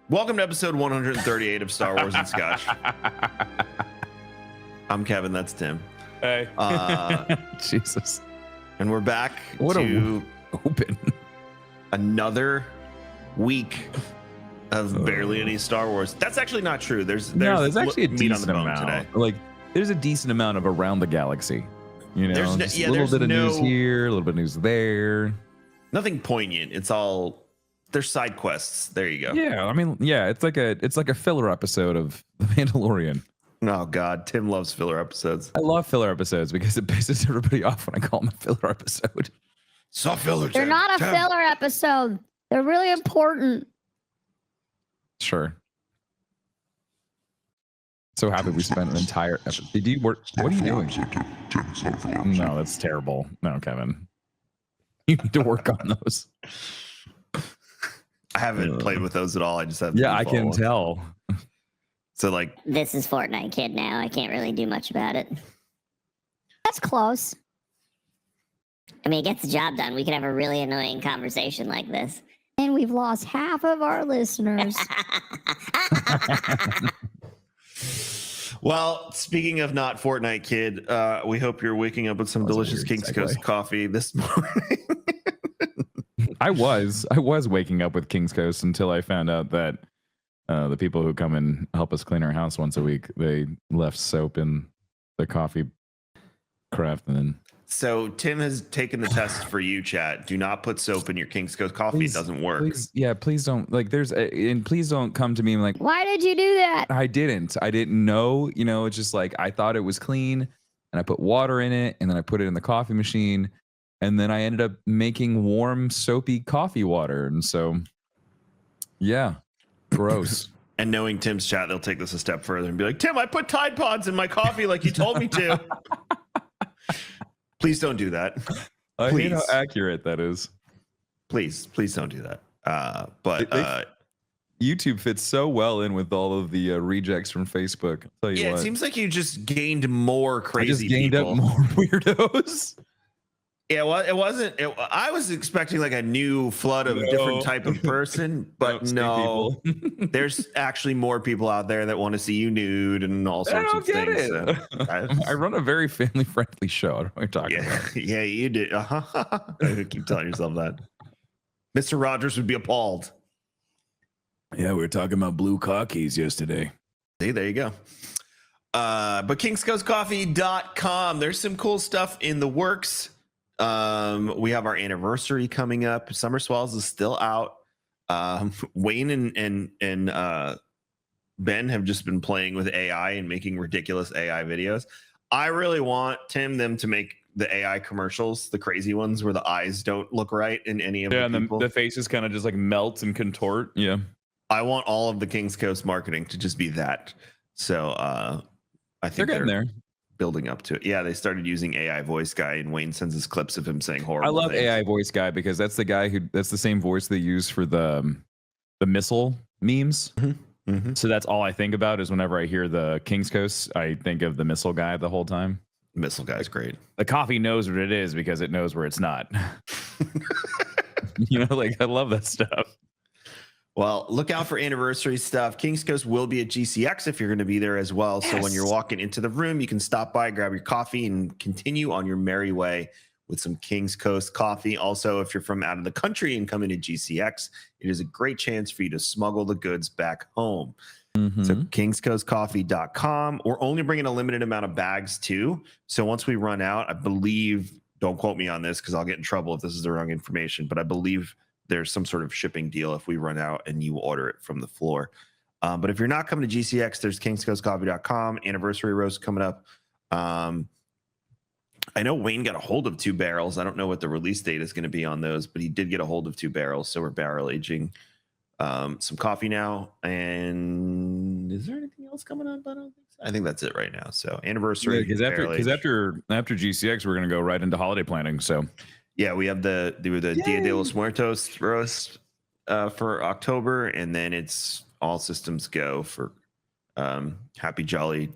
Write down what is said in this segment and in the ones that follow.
Welcome to episode 138 of Star Wars and Scotch. I'm Kevin. That's Tim. Hey. Jesus. And we're back What to open. another week of barely any Star Wars. That's actually not true. There's actually a meat on the decent bone amount. today. Like, there's a decent amount of around the galaxy. You know, There's no- just yeah, a little there's bit of news no- here, a little bit of news there. Nothing poignant. It's all there's side quests. There you go. Yeah, I mean, yeah, it's like a filler episode of The Mandalorian. Oh God, Tim loves filler episodes. I love filler episodes because it pisses everybody off when I call them a filler episode. So filler. They're Tim. not a Tim. filler episode. They're really important. Sure. So happy we spent an entire episode. Did you work? What are you doing? No, that's terrible. No, Kevin. You need to work on those. I haven't played with those at all. I just have. Yeah, I can tell. So like, This is Fortnite Kid now. I can't really do much about it. That's close. I mean, it gets the job done. We could have a really annoying conversation like this. And we've lost half of our listeners. well, speaking of not Fortnite Kid, we hope you're waking up with some That was a delicious weird King's segue. Coast coffee this morning. I was waking up with King's Coast until I found out that the people who come and help us clean our house once a week, they left soap in the coffee craft, and then So Tim has taken the test for you, chat. Do not put soap in your King's Coast coffee. It doesn't work. please don't, like, and please don't come to me and like, Why did you do that? I didn't know, it's just like, I thought it was clean and I put water in it and then I put it in the coffee machine and then I ended up making warm soapy coffee water. And so, yeah, gross. And knowing Tim's chat, they'll take this a step further and be like, Tim, I put Tide Pods in my coffee like you told me to. Please don't do that. I hate how Please. accurate that is. Please don't do that. But YouTube fits so well in with all of the rejects from Facebook. I'll tell you yeah, what. it seems like you just gained more I crazy just gained people. up more weirdos. Yeah, well, it wasn't. I was expecting like a new flood of different type of person, but no, there's actually more people out there that want to see you nude and all I sorts don't of get things. it. I run a very family-friendly show. I don't know what you're talking Yeah, about. yeah, you did. Keep telling yourself that. Mr. Rogers would be appalled. Yeah, we were talking about blue cockies yesterday. See, there you go. But kingscoastcoffee.com. There's some cool stuff in the works. We have our anniversary coming up. Summer Swells is still out. Wayne and Ben have just been playing with AI and making ridiculous AI videos. I really want them to make the AI commercials, the crazy ones where the eyes don't look right in any of the and people. the faces kind of just like melt and contort. Yeah. I want all of the King's Coast marketing to just be that. So I think They're getting there. building up to it. Yeah, they started using AI voice guy, and Wayne sends us clips of him saying horrible I love things. AI voice guy because that's the guy that's the same voice they use for the missile memes. Mhm. So that's all I think about is whenever I hear the King's Coast, I think of the missile guy the whole time. Missile guy's great. The coffee knows what it is because it knows where it's not. Like I love that stuff. Well, look out for anniversary stuff. King's Coast will be at GCX if you're going to be there as well. So when you're walking into the room, you can stop by, grab your coffee, and continue on your merry way with some King's Coast coffee. Also, if you're from out of the country and coming to GCX, it is a great chance for you to smuggle the goods back home. So kingscoastcoffee.com. We're only bringing a limited amount of bags too. So once we run out, I believe, don't quote me on this because I'll get in trouble if this is the wrong information, but I believe there's some sort of shipping deal if we run out and you order it from the floor. But if you're not coming to GCX, there's kingscoastcoffee.com. Anniversary roast coming up. I know Wayne got a hold of 2 barrels. I don't know what the release date is going to be on those, but he did get a hold of 2 barrels. So we're barrel aging some coffee now. And is there anything else coming up? I think that's it right now. So anniversary. Because after GCX, we're gonna go right into holiday planning. So yeah, we have the Dia de los Muertos roast for October, and then it's all systems go for Happy Jolly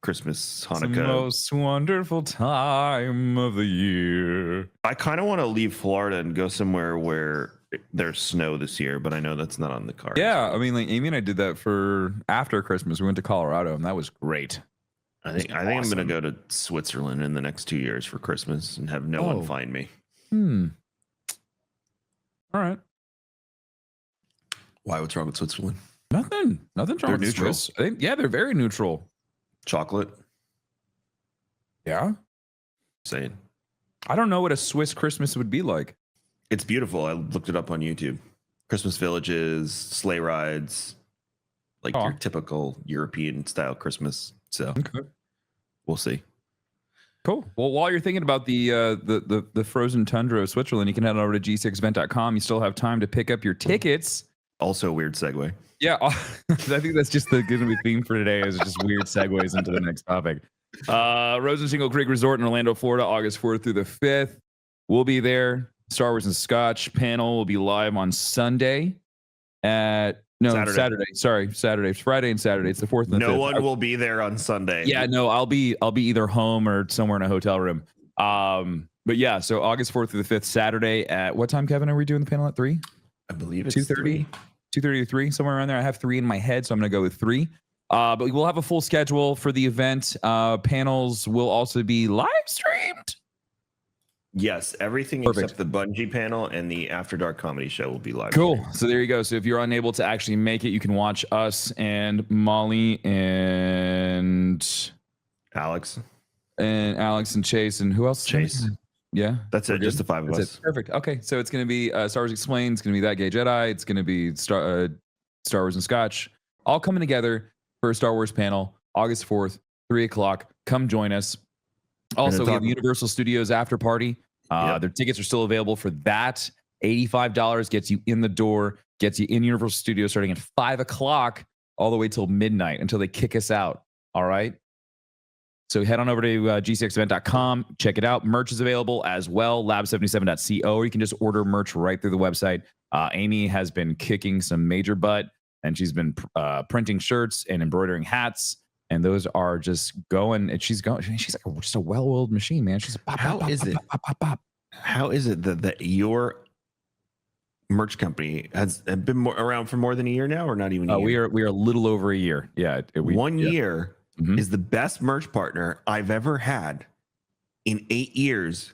Christmas, it's the Hanukkah. most wonderful time of the year. I kind of want to leave Florida and go somewhere where there's snow this year, but I know that's not on the card. Yeah, I mean, like Amy and I did that for after Christmas. We went to Colorado, and that was great. I think I'm gonna go to Switzerland in the next 2 years for Christmas and have no one find me. All right. Why? What's wrong with Switzerland? Nothing wrong with neutral. Swiss. I think, yeah, they're very neutral. Chocolate. Yeah. Saying. I don't know what a Swiss Christmas would be like. It's beautiful. I looked it up on YouTube. Christmas villages, sleigh rides, like your typical European style Christmas. So we'll see. Cool. Well, while you're thinking about the frozen tundra of Switzerland, you can head over to g6event.com. You still have time to pick up your tickets. Also a weird segue. Yeah, I think that's just the going to be theme for today is just weird segues into the next topic. Rose and Shingle Creek Resort in Orlando, Florida, August 4th through the 5th. We'll be there. Star Wars and Scotch panel will be live on Sunday at Saturday. Sorry, Saturday. It's Friday and Saturday. It's the 4th and the 5th. No one will be there on Sunday. Yeah, no, I'll be either home or somewhere in a hotel room. But yeah, so August 4th through the 5th, Saturday at what time, Kevin? Are we doing the panel at 3? I believe it's 2:30. 2:30 to 3, somewhere around there. I have 3 in my head, so I'm going to go with 3. But we will have a full schedule for the event. Panels will also be live streamed. Yes, everything except the Bungie panel and the After Dark comedy show will be live. Cool. So there you go. So if you're unable to actually make it, you can watch us and Molly and Alex and Chase and who else? Chase. Yeah, that's it. Just the 5 of us. Perfect. Okay, so it's going to be Star Wars Explained. It's going to be That Gay Jedi. It's going to be Star Wars and Scotch, all coming together for a Star Wars panel, August 4th, 3:00. Come join us. Also, we have Universal Studios after party. Their tickets are still available for that. $85 gets you in the door, gets you in Universal Studios starting at 5:00 all the way till midnight until they kick us out. All right. So head on over to g6event.com. Check it out. Merch is available as well. lab77.co, or you can just order merch right through the website. Amy has been kicking some major butt, and she's been printing shirts and embroidering hats. And those are just going. And she's going. She's like just a well-oiled machine, man. She's How is it that your merch company has been around for more than a year now, or not even? We are a little over a year. Yeah, 1 year. Is the best merch partner I've ever had in 8 years.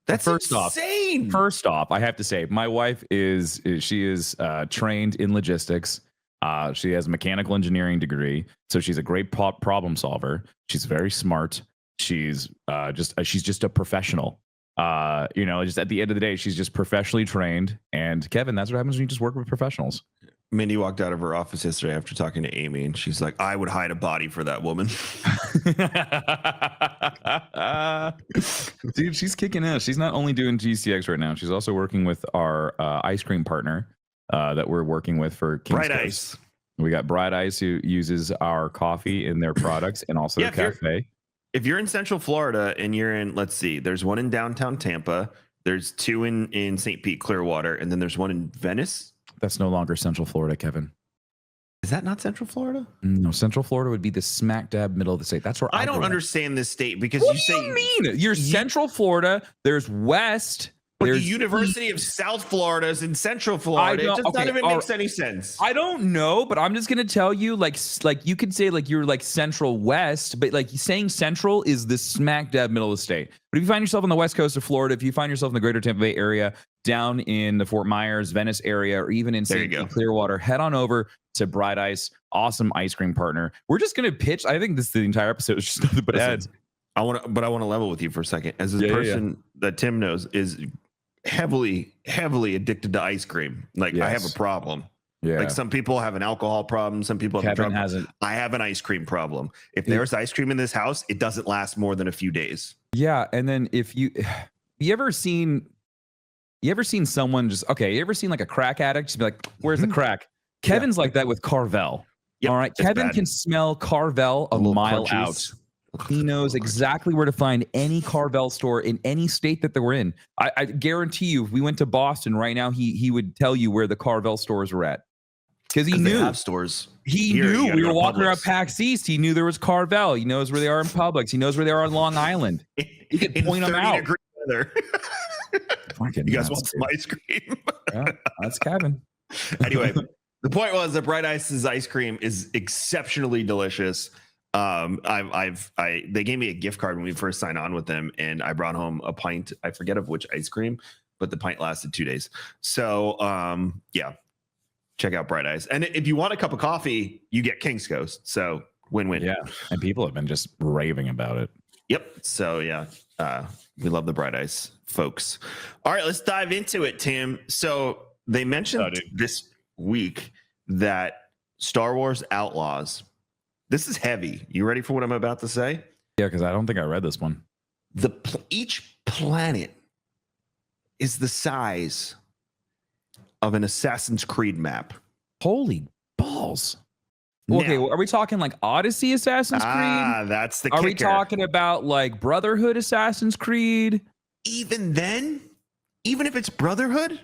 That's insane. First off, I have to say, my wife is trained in logistics. She has a mechanical engineering degree, so she's a great problem solver. She's very smart. She's just a professional. Just at the end of the day, she's just professionally trained. And Kevin, that's what happens when you just work with professionals. Mindy walked out of her office yesterday after talking to Amy, and she's like, I would hide a body for that woman. Dude, she's kicking ass. She's not only doing GCX right now, she's also working with our ice cream partner that we're working with for King's Bright Coast. Ice. We got Bright Ice, who uses our coffee in their products and also the cafe. If you're in Central Florida and you're in, let's see, there's one in downtown Tampa, there's 2 in St. Pete, Clearwater, and then there's one in Venice. That's no longer Central Florida, Kevin. Is that not Central Florida? No, Central Florida would be the smack dab middle of the state. That's where I don't understand this state because what do you mean? You're Central Florida. There's West. But the University of South Florida is in Central Florida. It just not even makes any sense. I don't know, but I'm just gonna tell you, like you could say like you're like Central West, but like saying Central is the smack dab middle of the state. But if you find yourself on the west coast of Florida, if you find yourself in the greater Tampa Bay area, down in the Fort Myers, Venice area, or even in St. Pete, Clearwater, head on over to Bright Ice, awesome ice cream partner. We're just gonna pitch. I think the entire episode is just nothing but ads. I want to level with you for a second. As a person that Tim knows is heavily addicted to ice cream. Like I have a problem. Yeah. Like some people have an alcohol problem. Some people have a drug problem. I have an ice cream problem. If there's ice cream in this house, it doesn't last more than a few days. Yeah. And then if you ever seen someone you ever seen like a crack addict just be like, where's the crack? Kevin's like that with Carvel. Yep, all right. Kevin can smell Carvel a mile out. He knows exactly where to find any Carvel store in any state that we're in. I guarantee you, if we went to Boston right now, he would tell you where the Carvel stores were at. Because he knew. They have stores. He knew. We were walking around PAX East. He knew there was Carvel. He knows where they are in Publix. He knows where they are on Long Island. He could point them out. Fucking You guys nuts, want some ice cream? yeah, that's Kevin. Anyway, the point was that Bright Ice's ice cream is exceptionally delicious. They gave me a gift card when we first signed on with them, and I brought home a pint. I forget of which ice cream, but the pint lasted 2 days. So yeah, check out Bright Ice. And if you want a cup of coffee, you get King's Coast. So win-win. Yeah, and people have been just raving about it. Yep. So yeah, we love the Bright Ice folks. All right, let's dive into it, Tim. So they mentioned this week that Star Wars Outlaws. This is heavy. You ready for what I'm about to say? Yeah, because I don't think I read this one. Each planet is the size of an Assassin's Creed map. Holy balls. Okay, Now, are we talking like Odyssey Assassin's Creed? That's the Are kicker. we talking about like Brotherhood Assassin's Creed? Even then, even if it's Brotherhood,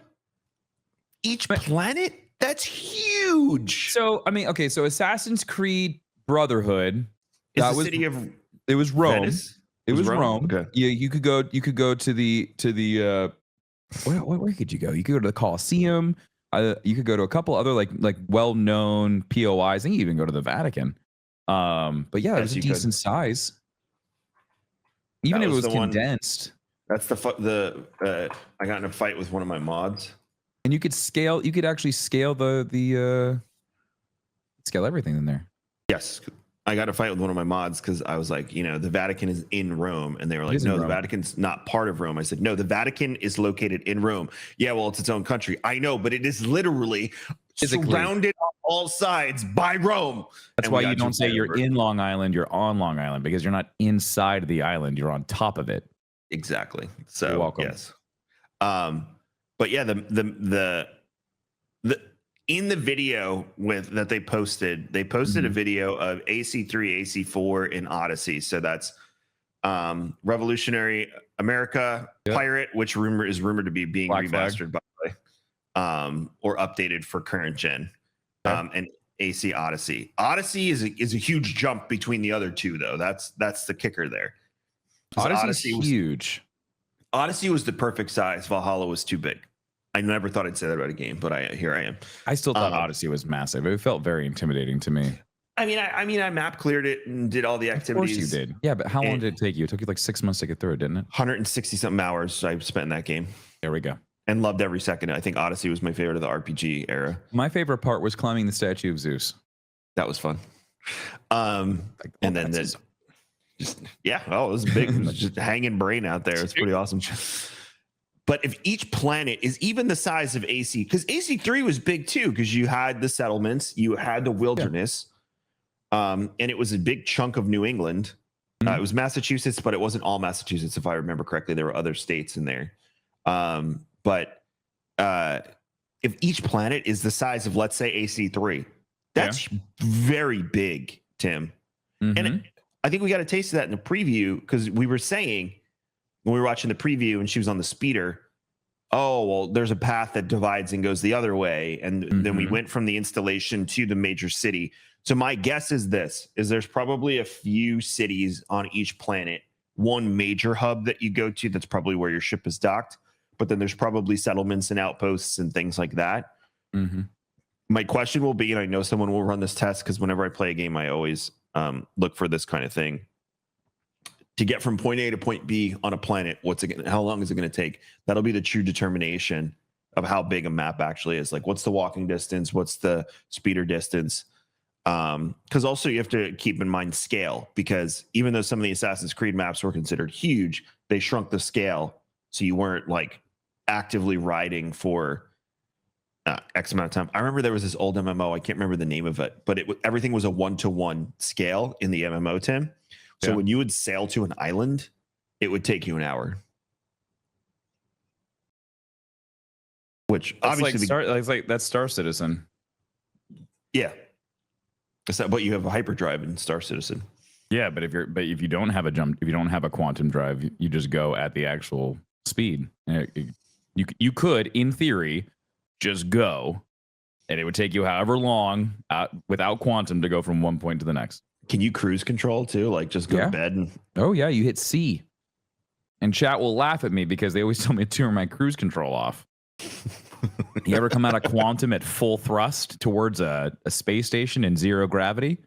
each planet, that's huge. So, I mean, okay, so Assassin's Creed Brotherhood, Is that the was city of it was Rome. Venice? It was Rome. Okay. Yeah, you could go to the where could you go? You could go to the Colosseum. You could go to a couple other like well-known POIs. I think you even go to the Vatican. But yeah, it was a decent size. Even if it was condensed. That's I got in a fight with one of my mods. And you could actually scale scale everything in there. Yes. I got a fight with one of my mods because I was like, the Vatican is in Rome. And they were like, no, the Vatican's not part of Rome. I said, no, the Vatican is located in Rome. Yeah, well, it's its own country. I know, but it is literally surrounded on all sides by Rome. That's why you don't say you're in Long Island, you're on Long Island, because you're not inside the island, you're on top of it. Exactly. So you're welcome. Yes. But yeah, the in the video that they posted a video of AC3, AC4 in Odyssey. So that's Revolutionary America Pirate, which is rumored to be being Black remastered by the way, or updated for current gen. And AC Odyssey. Odyssey is a huge jump between the other two, though. That's the kicker there. Odyssey was huge. Odyssey was the perfect size. Valhalla was too big. I never thought I'd say that about a game, but here I am. I still thought Odyssey was massive. It felt very intimidating to me. I mean, I map cleared it and did all the activities. Of course you did. Yeah, but how long did it take you? It took you like 6 months to get through it, didn't it? 160 something hours I spent in that game. There we go. And loved every second. I think Odyssey was my favorite of the RPG era. My favorite part was climbing the statue of Zeus. That was fun. And then it was big. It was just hanging brain out there. It's pretty awesome. But if each planet is even the size of AC, because AC3 was big too, because you had the settlements, you had the wilderness, and it was a big chunk of New England. It was Massachusetts, but it wasn't all Massachusetts, if I remember correctly. There were other states in there. But if each planet is the size of, let's say, AC3, that's very big, Tim. And I think we got a taste of that in the preview, because we were saying when we were watching the preview and she was on the speeder, oh, well, there's a path that divides and goes the other way. And then we went from the installation to the major city. So my guess is there's probably a few cities on each planet, one major hub that you go to. That's probably where your ship is docked. But then there's probably settlements and outposts and things like that. My question will be, and I know someone will run this test, because whenever I play a game, I always look for this kind of thing. To get from point A to point B on a planet, how long is it going to take? That'll be the true determination of how big a map actually is. Like, what's the walking distance? What's the speeder distance? Because also you have to keep in mind scale, because even though some of the Assassin's Creed maps were considered huge, they shrunk the scale. So you weren't like actively riding for X amount of time. I remember there was this old MMO. I can't remember the name of it, but everything was a 1-to-1 scale in the MMO, Tim. So when you would sail to an island, it would take you an hour. Which that's obviously that's Star Citizen. Yeah. But you have a hyperdrive in Star Citizen. Yeah, but if you don't have a quantum drive, you just go at the actual speed. You could, in theory, just go, and it would take you however long without quantum to go from one point to the next. Can you cruise control too? Like just go to bed and you hit C. And chat will laugh at me because they always tell me to turn my cruise control off. You ever come out of quantum at full thrust towards a space station in zero gravity?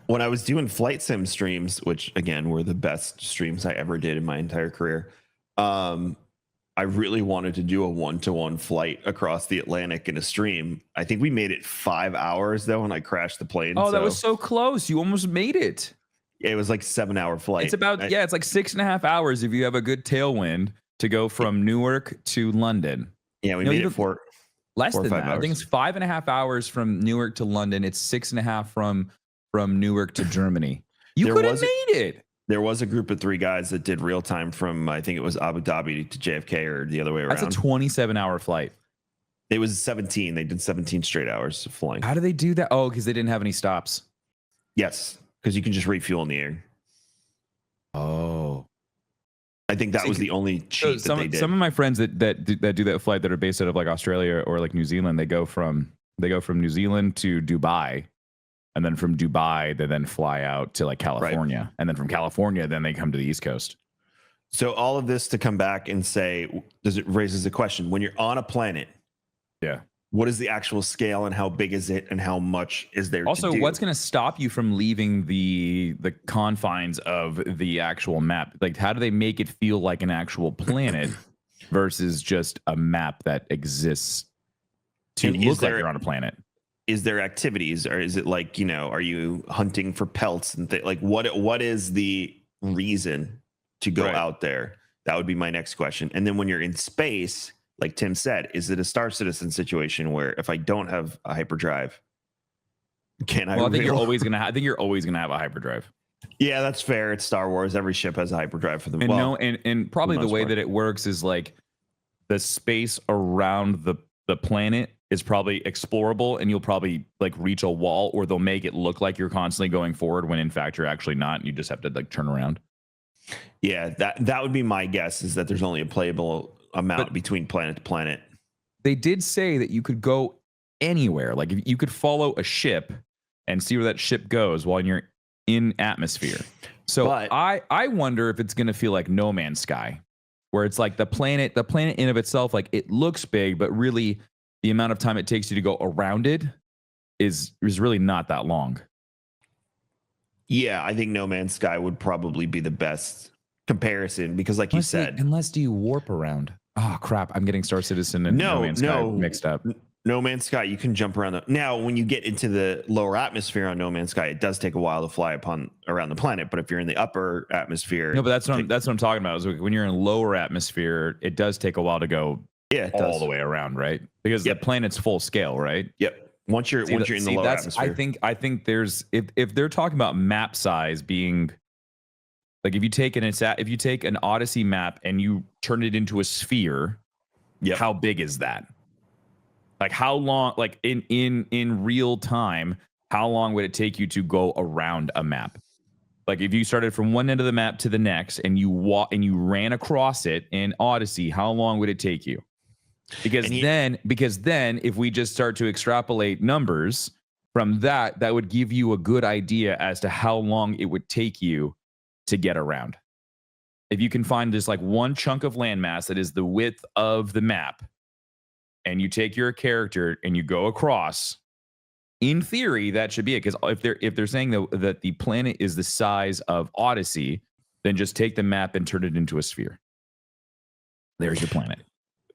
When I was doing flight sim streams, which again were the best streams I ever did in my entire career, I really wanted to do a 1-to-1 flight across the Atlantic in a stream. I think we made it 5 hours though, and I crashed the plane. Oh, that was so close. You almost made it. It was like 7-hour flight. It's about it's like 6.5 hours if you have a good tailwind to go from Newark to London. Yeah, we made it for less 4 or than 5 that. hours. I think it's 5.5 hours from Newark to London. It's 6.5 from Newark to Germany. You could have made it. There was a group of 3 guys that did real time from, I think it was Abu Dhabi to JFK or the other way around. That's a 27-hour flight. It was 17. They did 17 straight hours of flying. How do they do that? Oh, because they didn't have any stops. Yes, because you can just refuel in the air. Oh. I think that was the only cheat that they did. Some of my friends that do that flight that are based out of like Australia or like New Zealand, they go from New Zealand to Dubai. And then from Dubai, they then fly out to like California. Right. And then from California, then they come to the East Coast. So all of this to come back and say, does it raises the question, when you're on a planet, yeah, what is the actual scale and how big is it and how much is there also, to do? what's going to stop you from leaving the confines of the actual map? Like, how do they make it feel like an actual planet versus just a map that exists to look like you're on a planet? Is there activities, or is it like, are you hunting for pelts and like what is the reason to go out there? That would be my next question. And then when you're in space, like Tim said, is it a Star Citizen situation where if I don't have a hyperdrive, can I? Well, I think you're always gonna have a hyperdrive. Yeah, that's fair. It's Star Wars. Every ship has a hyperdrive for them. And and probably the way that it works is like the space around the planet is probably explorable, and you'll probably like reach a wall, or they'll make it look like you're constantly going forward when in fact you're actually not, and you just have to like turn around. Yeah, that would be my guess, is that there's only a playable amount between planet to planet. They did say that you could go anywhere. Like if you could follow a ship and see where that ship goes while you're in atmosphere. So I wonder if it's going to feel like No Man's Sky, where it's like the planet in of itself, like it looks big, but really the amount of time it takes you to go around it is really not that long. Yeah, I think No Man's Sky would probably be the best comparison, because like you said, unless do you warp around? Oh crap, I'm getting Star Citizen and No Man's Sky mixed up. No Man's Sky, you can jump around. Now, when you get into the lower atmosphere on No Man's Sky, it does take a while to fly around the planet. But if you're in the upper atmosphere, no, but that's what I'm talking about. Is when you're in lower atmosphere, it does take a while to go all the way around, right? Because the planet's full scale, right? Yep. Once you're in the lower atmosphere, I think there's if they're talking about map size being like, if you take an Odyssey map and you turn it into a sphere, how big is that? Like how long, like in real time, how long would it take you to go around a map? Like if you started from one end of the map to the next and you ran across it in Odyssey, how long would it take you? Because then if we just start to extrapolate numbers from that would give you a good idea as to how long it would take you to get around. If you can find just like one chunk of landmass that is the width of the map, and you take your character and you go across, in theory, that should be it. Because if they're saying that the planet is the size of Odyssey, then just take the map and turn it into a sphere. There's your planet.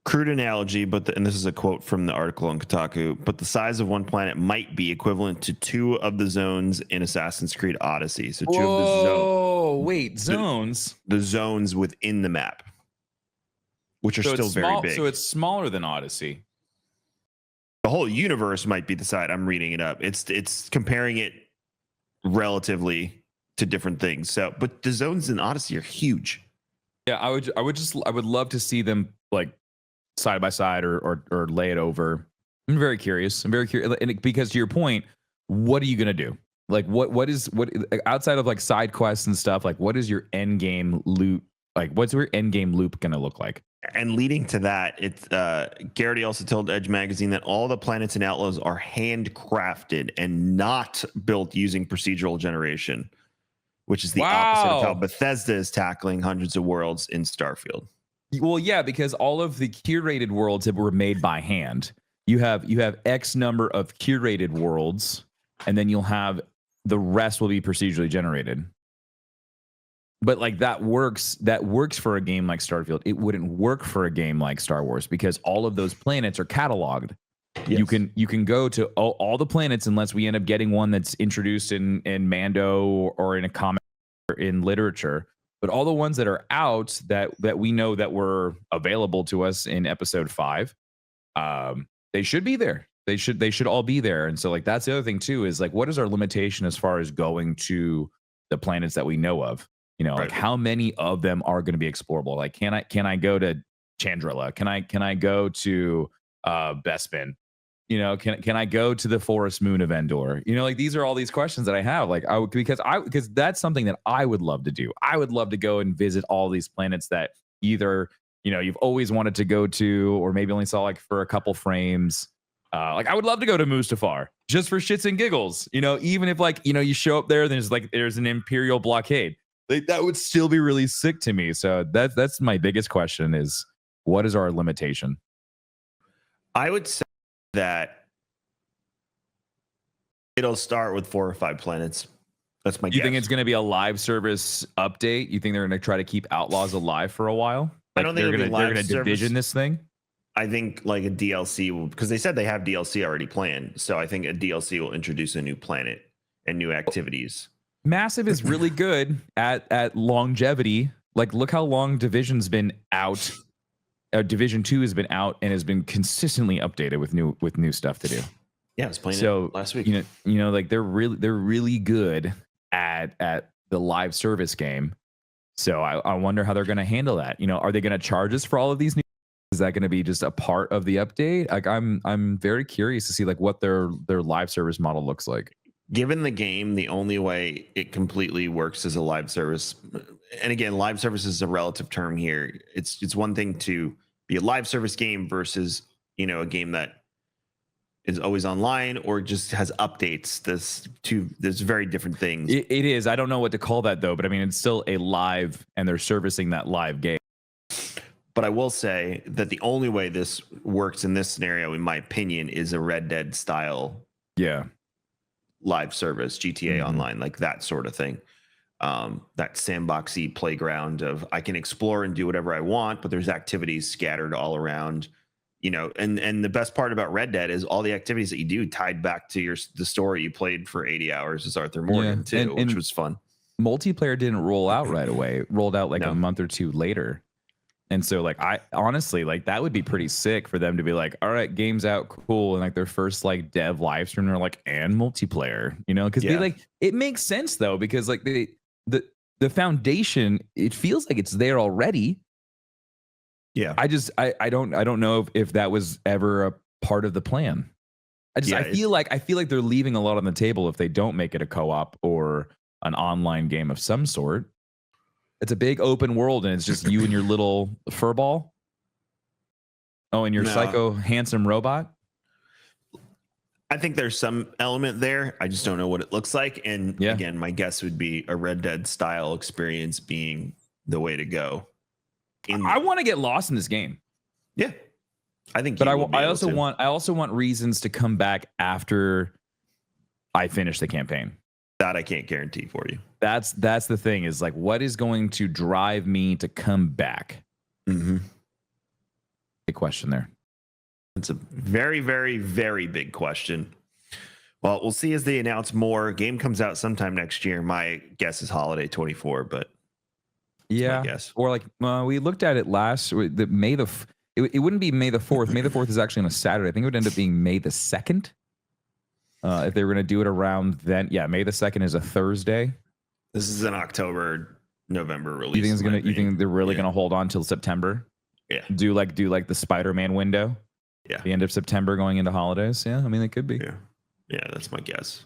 Crude analogy, and this is a quote from the article on Kotaku, but the size of one planet might be equivalent to 2 of the zones in Assassin's Creed Odyssey. So 2 of the zones. Zones? The zones within the map, which are still very big. So it's smaller than Odyssey. The whole universe might be the size. I'm reading it up. It's comparing it relatively to different things. So, but the zones in Odyssey are huge. Yeah, I would love to see them like side by side or lay it over. I'm very curious. And because to your point, what are you gonna do? Like what outside of like side quests and stuff? Like what is your end game loot? Like what's your end game loop gonna look like? And leading to that, it's Garrity also told Edge Magazine that all the planets in Outlaws are handcrafted and not built using procedural generation. which is the opposite of how Wow. Bethesda is tackling hundreds of worlds in Starfield. Well, yeah, because all of the curated worlds were made by hand. You have X number of curated worlds, and then you'll have the rest will be procedurally generated. But like that works for a game like Starfield. It wouldn't work for a game like Star Wars because all of those planets are cataloged. Yes. You can go to all the planets unless we end up getting one that's introduced in Mando or in a comic or in literature. But all the ones that are out that we know that were available to us in episode 5, they should be there. They should all be there. And so like that's the other thing too is like what is our limitation as far as going to the planets that we know of? You know, Right. like how many of them are going to be explorable? Like can I go to Chandrila? Can I go to Bespin? You know, can I go to the forest moon of Endor? You know, like these are all these questions that I have. Like because that's something that I would love to do. I would love to go and visit all these planets that either, you know, you've always wanted to go to, or maybe only saw like for a couple frames. Like I would love to go to Mustafar just for shits and giggles. You know, even if like, you know, you show up there, there's an Imperial blockade. Like, that would still be really sick to me. So that's my biggest question is what is our limitation? I would say that it'll start with 4 or 5 planets. That's my guess. You think it's going to be a live service update? You think they're going to try to keep Outlaws alive for a while? I don't think they're it'll be live going to service. division this thing. I think like a DLC will, because they said they have DLC already planned. So I think a DLC will introduce a new planet and new activities. Massive is really good at longevity. Like, look how long Division's been out. Division 2 has been out and has been consistently updated with new stuff to do. Yeah, I was playing it last week. You know, like they're really good at the live service game. So I wonder how they're going to handle that. You know, are they going to charge us for all of these new? Is that going to be just a part of the update? Like, I'm very curious to see like what their live service model looks like. Given the game, the only way it completely works as a live service, and again, live service is a relative term here. It's one thing to be a live service game versus, you know, a game that is always online or just has updates. There's very different things. It is. I don't know what to call that though, but I mean, it's still a live, and they're servicing that live game. But I will say that the only way this works in this scenario, in my opinion, is a Red Dead style. Yeah. Live service, GTA Online, like that sort of thing. That sandboxy playground of I can explore and do whatever I want, but there's activities scattered all around, you know. And the best part about Red Dead is all the activities that you do tied back to the story you played for 80 hours as Arthur Morgan too, which was fun. Multiplayer didn't roll out right away. It rolled out like a month or two later. And so like I honestly like that would be pretty sick for them to be like, all right, game's out, cool. And like their first like dev live stream, they're like, and multiplayer, you know, because it makes sense though, because like the foundation, it feels like it's there already. Yeah. I don't know if that was ever a part of the plan. I feel like they're leaving a lot on the table if they don't make it a co-op or an online game of some sort. It's a big open world, and it's just you and your little furball. Oh, and your psycho handsome robot. I think there's some element there. I just don't know what it looks like. And again, my guess would be a Red Dead style experience being the way to go. I want to get lost in this game. Yeah, I think. But I also want reasons to come back after I finish the campaign. That I can't guarantee for you. That's the thing is like, what is going to drive me to come back? Mm-hmm. Big question there. It's a very, very, very big question. Well, we'll see as they announce more. Game comes out sometime next year. My guess is holiday 24, but yeah, guess. Or like we looked at it last. It wouldn't be May the 4th. May the 4th is actually on a Saturday. I think it would end up being May the 2nd. If they were going to do it around then, May the 2nd is a Thursday. This is an October, November release. You think they're really going to hold on till September? Yeah. Do like the Spider-Man window? Yeah. The end of September going into holidays? Yeah. I mean, it could be. Yeah. Yeah, that's my guess.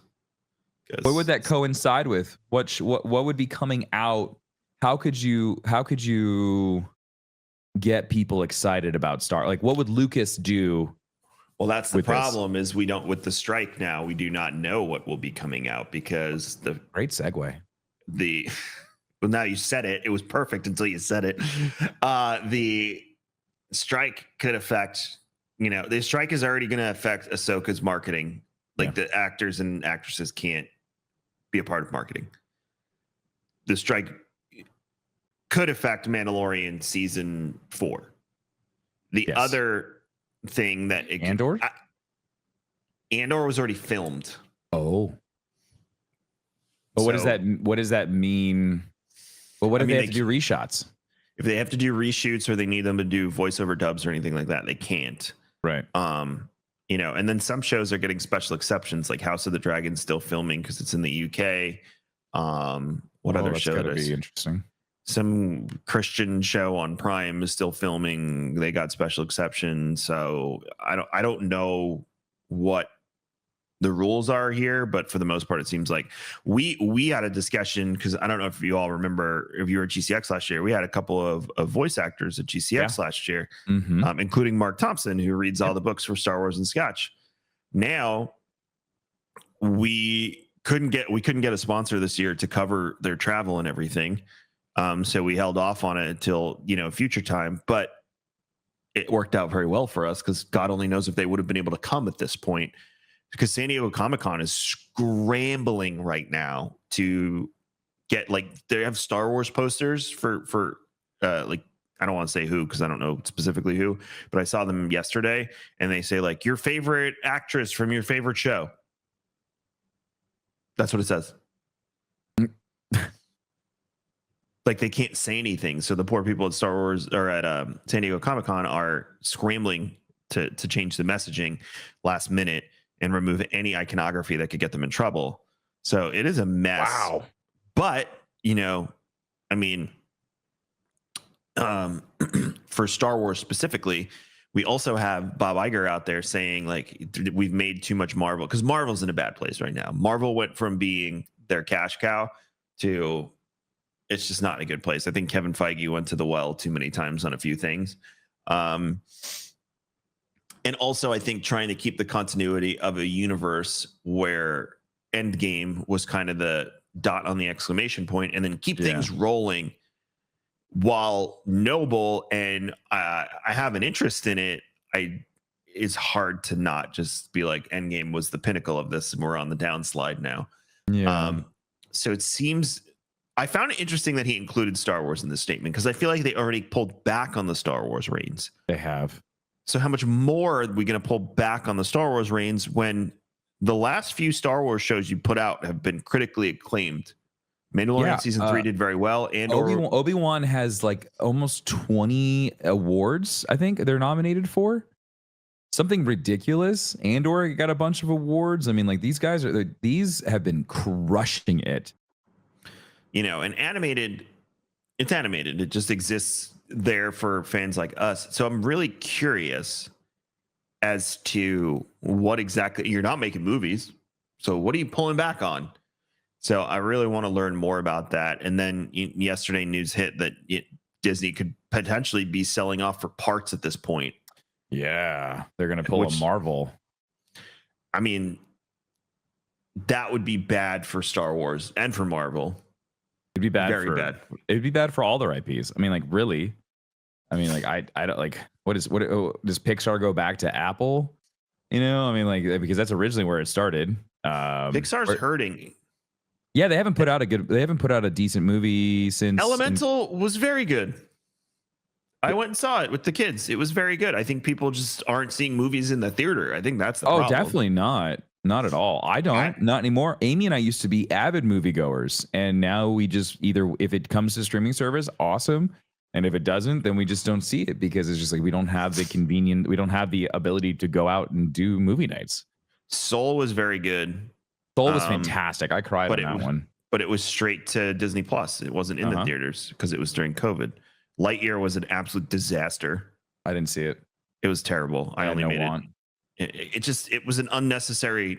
What would that coincide with? What would be coming out? How could you get people excited about Star? Like, what would Lucas do? Well, that's the problem is with the strike now, we do not know what will be coming out because great segue. well, now you said it. It was perfect until you said it. The strike could affect, the strike is already going to affect Ahsoka's marketing. Like the actors and actresses can't be a part of marketing. The strike could affect Mandalorian season 4. The other thing that Andor was already filmed. Oh, but what does that mean? But what if they have to do reshots? If they have to do reshoots or they need them to do voiceover dubs or anything like that, they can't. Right. And then some shows are getting special exceptions, like House of the Dragon still filming because it's in the UK. What other show? That'd be interesting. Some Christian show on Prime is still filming. They got special exceptions. So I don't know what the rules are here, but for the most part, it seems like we had a discussion because I don't know if you all remember, if you were at GCX last year, we had a couple of voice actors at GCX last year, including Mark Thompson, who reads all the books for Star Wars and Scotch. Now we couldn't get a sponsor this year to cover their travel and everything. So we held off on it until, future time, but it worked out very well for us because God only knows if they would have been able to come at this point, because San Diego Comic-Con is scrambling right now to get, they have Star Wars posters for I don't want to say who, because I don't know specifically who, but I saw them yesterday and they say your favorite actress from your favorite show. That's what it says. They can't say anything. So the poor people at Star Wars or at San Diego Comic-Con are scrambling to change the messaging last minute and remove any iconography that could get them in trouble. So it is a mess. Wow. But, for Star Wars specifically, we also have Bob Iger out there saying we've made too much Marvel, because Marvel's in a bad place right now. Marvel went from being their cash cow to it's just not in a good place. I think Kevin Feige went to the well too many times on a few things. And also I think trying to keep the continuity of a universe where Endgame was kind of the dot on the exclamation point, and then keep things rolling while noble. And I have an interest in it. It's hard to not just be like Endgame was the pinnacle of this and we're on the downslide now. Yeah. So it seems, I found it interesting that he included Star Wars in this statement, because I feel like they already pulled back on the Star Wars reins. They have. So how much more are we going to pull back on the Star Wars reins when the last few Star Wars shows you put out have been critically acclaimed? Mandalorian season 3 did very well, and Obi-Wan has almost 20 awards. I think they're nominated for something ridiculous. Andor got a bunch of awards. I mean, these guys these have been crushing it. And animated, it's animated. It just exists there for fans like us. So I'm really curious as to what exactly, you're not making movies. So what are you pulling back on? So I really want to learn more about that. And then yesterday news hit that Disney could potentially be selling off for parts at this point. Yeah. They're going to pull a Marvel. I mean, that would be bad for Star Wars and for Marvel. It'd be bad. Very bad. It'd be bad for all their IPs. I mean, really. I mean, I don't what does Pixar go back to Apple? I mean, because that's originally where it started. Pixar's hurting. Yeah, they haven't put out a decent movie since Elemental was very good. I went and saw it with the kids. It was very good. I think people just aren't seeing movies in the theater. I think that's the problem. Definitely not. Not at all. Not anymore. Amy and I used to be avid moviegoers, and now we just either, if it comes to streaming service, awesome. And if it doesn't, then we just don't see it, because it's just we don't have the ability to go out and do movie nights. Soul was very good. Soul was fantastic. I cried on that one. But it was straight to Disney Plus. It wasn't in the theaters because it was during COVID. Lightyear was an absolute disaster. I didn't see it. It was terrible. I only made it. It was an unnecessary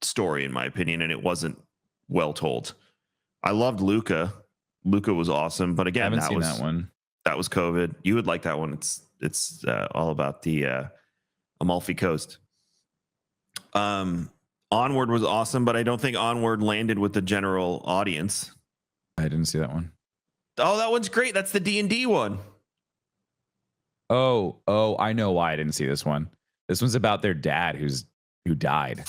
story, in my opinion, and it wasn't well told. I loved Luca. Luca was awesome, but again, I haven't seen that one. That was COVID. You would like that one. It's all about the Amalfi Coast. Onward was awesome, but I don't think Onward landed with the general audience. I didn't see that one. Oh, that one's great. That's the D&D one. Oh, I know why I didn't see this one. This one's about their dad who died.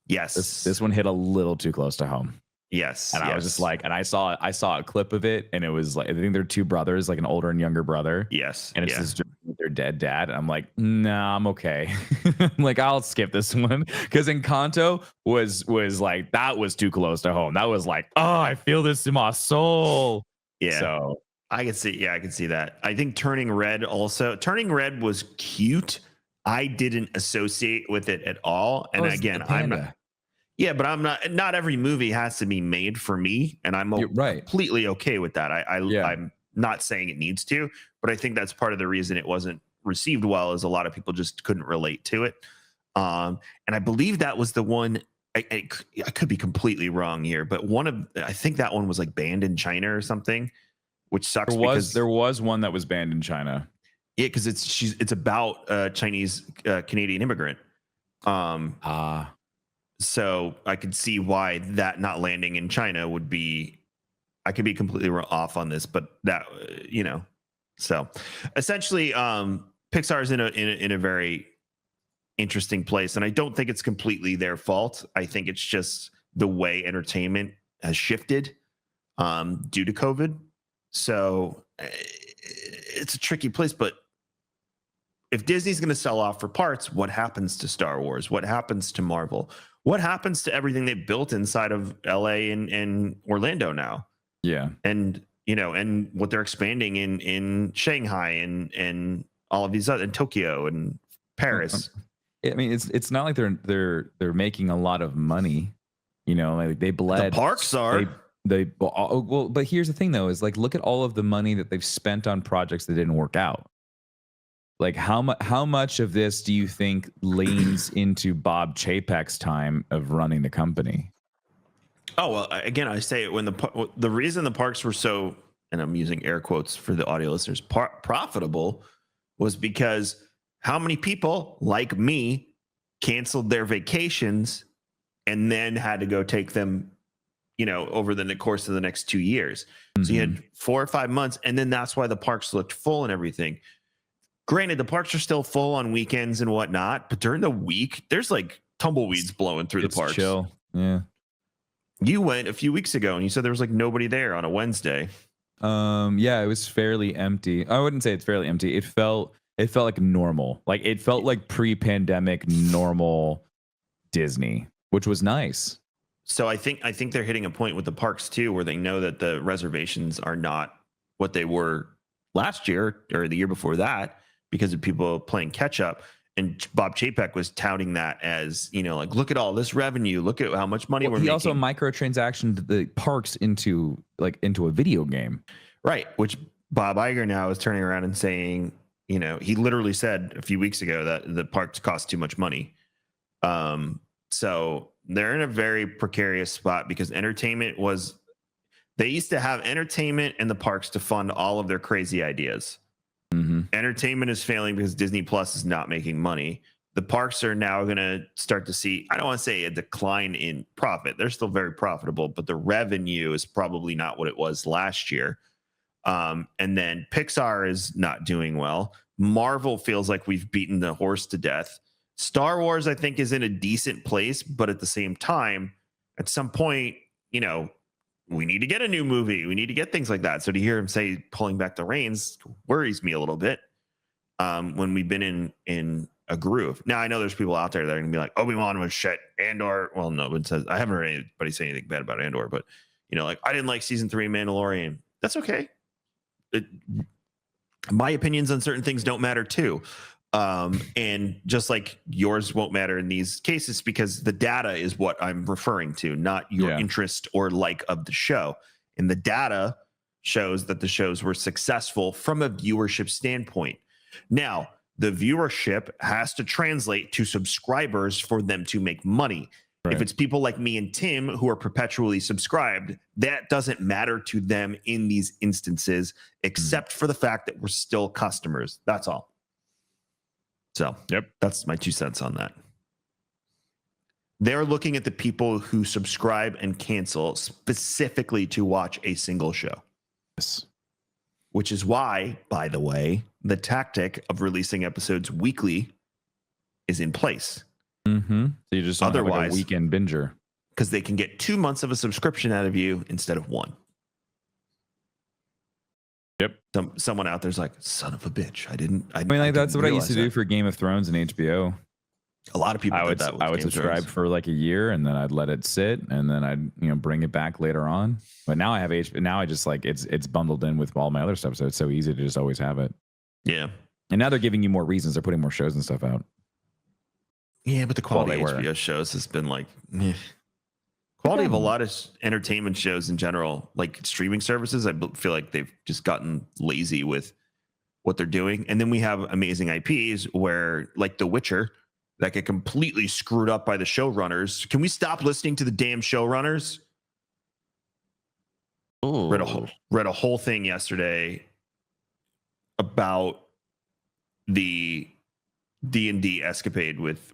Yes. This one hit a little too close to home. Yes. And I was just like, and I saw a clip of it, and it was like, I think they're two brothers, like an older and younger brother. Yes. And it's this journey with their dead dad. And I'm like, nah, I'm okay. I'm like, I'll skip this one. Because Encanto was like, that was too close to home. That was like, oh, I feel this in my soul. Yeah. So I can see that. I think Turning Red was cute. I didn't associate with it at all. And again, I'm not. Yeah, but I'm not every movie has to be made for me, and I'm completely okay with that. I'm not saying it needs to, but I think that's part of the reason it wasn't received well is a lot of people just couldn't relate to it. And I believe that was the one. I could be completely wrong here, but I think that one was like banned in China or something, which sucks. There was one that was banned in China. Yeah, because it's about a Chinese Canadian immigrant. So I could see why that not landing in China would be. I could be completely off on this, but that So essentially, Pixar's in a very interesting place, and I don't think it's completely their fault. I think it's just the way entertainment has shifted due to COVID. So it's a tricky place, but if Disney's going to sell off for parts, what happens to Star Wars? What happens to Marvel? What happens to everything they built inside of LA and Orlando now? Yeah. And, and what they're expanding in Shanghai and all of these other, in Tokyo and Paris. I mean, it's not like they're making a lot of money, like they bled. The parks are. Well, but here's the thing though, is like, look at all of the money that they've spent on projects that didn't work out. Like how much of this do you think leans into Bob Chapek's time of running the company? Oh, well, again, I say when the reason the parks were so, and I'm using air quotes for the audio listeners, profitable was because how many people like me canceled their vacations and then had to go take them, over the course of the next 2 years. Mm-hmm. So you had 4 or 5 months, and then that's why the parks looked full and everything. Granted, the parks are still full on weekends and whatnot, but during the week, there's like tumbleweeds blowing through the parks. Chill. Yeah. You went a few weeks ago and you said there was like nobody there on a Wednesday. Yeah, it was fairly empty. I wouldn't say it's fairly empty. It felt like normal. Like it felt like pre-pandemic normal Disney, which was nice. So I think they're hitting a point with the parks too, where they know that the reservations are not what they were last year or the year before that, because of people playing catch up. And Bob Chapek was touting that as, like, look at all this revenue. Look at how much money we're making. He also microtransactioned the parks into a video game. Right. Which Bob Iger now is turning around and saying, he literally said a few weeks ago that the parks cost too much money. So they're in a very precarious spot because they used to have entertainment and the parks to fund all of their crazy ideas. Mm-hmm. Entertainment is failing because Disney Plus is not making money. The parks are now going to start to see, I don't want to say a decline in profit. They're still very profitable, but the revenue is probably not what it was last year. And then Pixar is not doing well. Marvel feels like we've beaten the horse to death. Star Wars, I think, is in a decent place, but at the same time, at some point, we need to get a new movie. We need to get things like that. So to hear him say pulling back the reins worries me a little bit when we've been in a groove. Now, I know there's people out there that are going to be like, Obi-Wan was shit. Andor, well, no, it says, I haven't heard anybody say anything bad about Andor, but, like, I didn't like season 3 Mandalorian. That's okay. My opinions on certain things don't matter too. And just like yours won't matter in these cases because the data is what I'm referring to, not your interest or like of the show. And the data shows that the shows were successful from a viewership standpoint. Now, the viewership has to translate to subscribers for them to make money. Right. If it's people like me and Tim who are perpetually subscribed, that doesn't matter to them in these instances, except for the fact that we're still customers. That's all. So, that's my 2 cents on that. They're looking at the people who subscribe and cancel specifically to watch a single show. Yes. Which is why, by the way, the tactic of releasing episodes weekly is in place. Mm-hmm. So you just don't have like Otherwise- a weekend binger. Because they can get 2 months of a subscription out of you instead of 1. Yep. Someone out there's like, son of a bitch. I mean, like that's what I used to do for Game of Thrones and HBO. A lot of people I did that with would Game of subscribe Thrones. for like a year and then I'd let it sit and then I'd bring it back later on. But now I have HBO. Now I just like it's bundled in with all my other stuff, so it's so easy to just always have it. Yeah. And now they're giving you more reasons. They're putting more shows and stuff out. Yeah, but the quality they of were. HBO shows has been like quality of a lot of entertainment shows in general, like streaming services. Feel like they've just gotten lazy with what they're doing. And then we have amazing IPs where, like The Witcher, that get completely screwed up by the showrunners. Can we stop listening to the damn showrunners? Read a whole thing yesterday about the D&D escapade with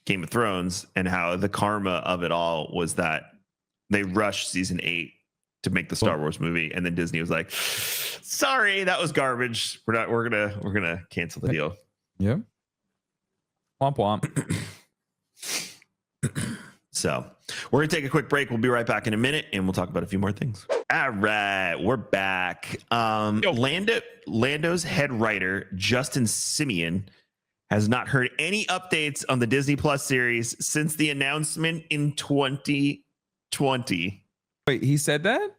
Game of Thrones and how the karma of it all was that they rushed season 8 to make the Star Wars movie, and then Disney was like, "Sorry, that was garbage. We're gonna cancel the deal." Yep. Womp womp. So we're gonna take a quick break. We'll be right back in a minute, and we'll talk about a few more things. All right, we're back. Lando's head writer Justin Simeon has not heard any updates on the Disney Plus series since the announcement in 2020. Wait, he said that?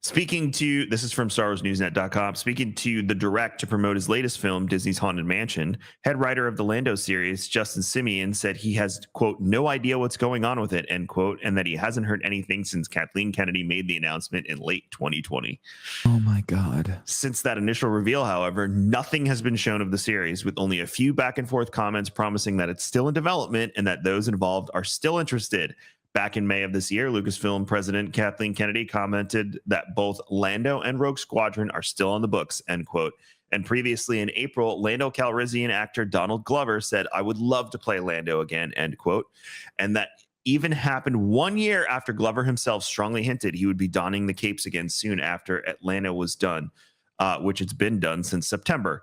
This is from StarWarsNewsNet.com. Speaking to the Direct to promote his latest film, Disney's Haunted Mansion, head writer of the Lando series, Justin Simeon, said he has, quote, no idea what's going on with it, end quote, and that he hasn't heard anything since Kathleen Kennedy made the announcement in late 2020. Oh my God. Since that initial reveal, however, nothing has been shown of the series, with only a few back and forth comments promising that it's still in development and that those involved are still interested. Back in May of this year, Lucasfilm president Kathleen Kennedy commented that both Lando and Rogue Squadron are still on the books, end quote. And previously in April, Lando Calrissian actor Donald Glover said, "I would love to play Lando again," end quote. And that even happened 1 year after Glover himself strongly hinted he would be donning the capes again soon after Atlanta was done, which it's been done since September.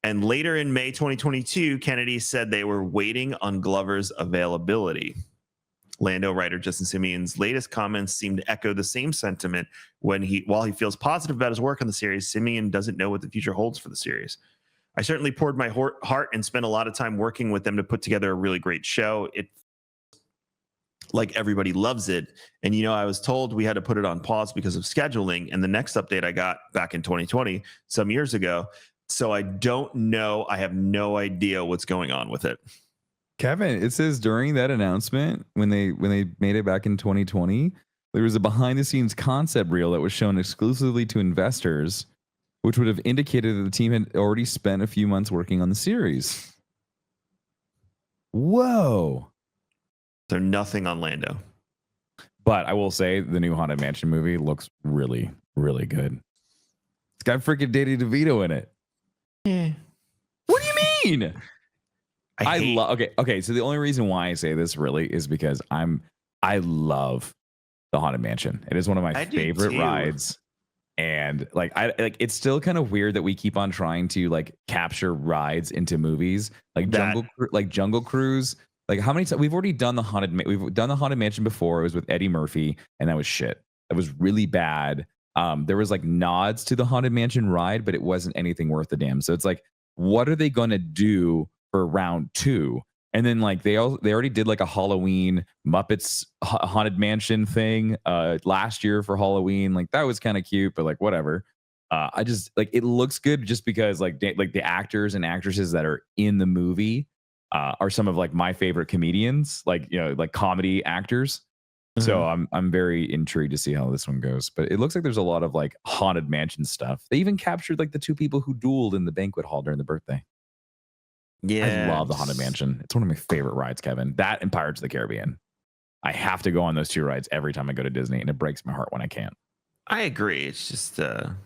And later in May 2022, Kennedy said they were waiting on Glover's availability. Lando writer Justin Simeon's latest comments seem to echo the same sentiment while he feels positive about his work on the series, Simeon doesn't know what the future holds for the series. "I certainly poured my heart and spent a lot of time working with them to put together a really great show. It like everybody loves it. And, I was told we had to put it on pause because of scheduling. And the next update I got back in 2020, some years ago. So I don't know. I have no idea what's going on with it." Kevin, it says during that announcement, when they made it back in 2020, there was a behind the scenes concept reel that was shown exclusively to investors, which would have indicated that the team had already spent a few months working on the series. Whoa. So nothing on Lando. But I will say the new Haunted Mansion movie looks really, really good. It's got freaking Danny DeVito in it. Yeah. What do you mean? I love. Okay. So the only reason why I say this really is because I love the Haunted Mansion. It is one of my favorite rides, and it's still kind of weird that we keep on trying to capture rides into movies like Jungle Cruise. Like how many times we've already done the Haunted Mansion before. It was with Eddie Murphy, and that was shit. That was really bad. There was nods to the Haunted Mansion ride, but it wasn't anything worth the damn. So it's what are they gonna do for round 2? And then they already did a Halloween Muppets Haunted Mansion thing last year for Halloween. That was kind of cute, but whatever. I just it looks good just because the actors and actresses that are in the movie are some of my favorite comedians, comedy actors. Mm-hmm. So I'm very intrigued to see how this one goes. But it looks like there's a lot of Haunted Mansion stuff. They even captured the 2 people who dueled in the banquet hall during the birthday. Yeah, I love the Haunted Mansion. It's one of my favorite rides, Kevin. That and Pirates of the Caribbean. I have to go on those 2 rides every time I go to Disney, and it breaks my heart when I can't. I agree. It's just, I'm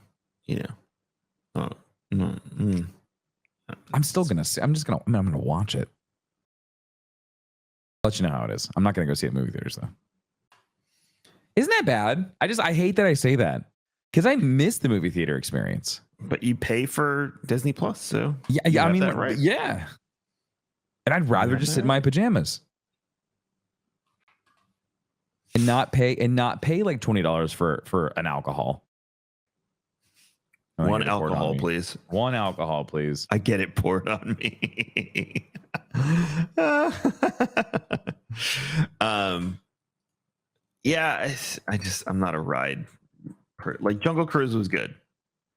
still I'm gonna watch it. let you know how it is. I'm not gonna go see it in movie theaters though. Isn't that bad? I hate that I say that because I miss the movie theater experience. But you pay for Disney Plus, so Yeah, you I have mean, that right. yeah. And I'd rather have just that sit in my pajamas and not pay like $20 for an alcohol. One alcohol, please. One alcohol, please. I get it poured on me. Yeah, I'm not a ride. Like Jungle Cruise was good.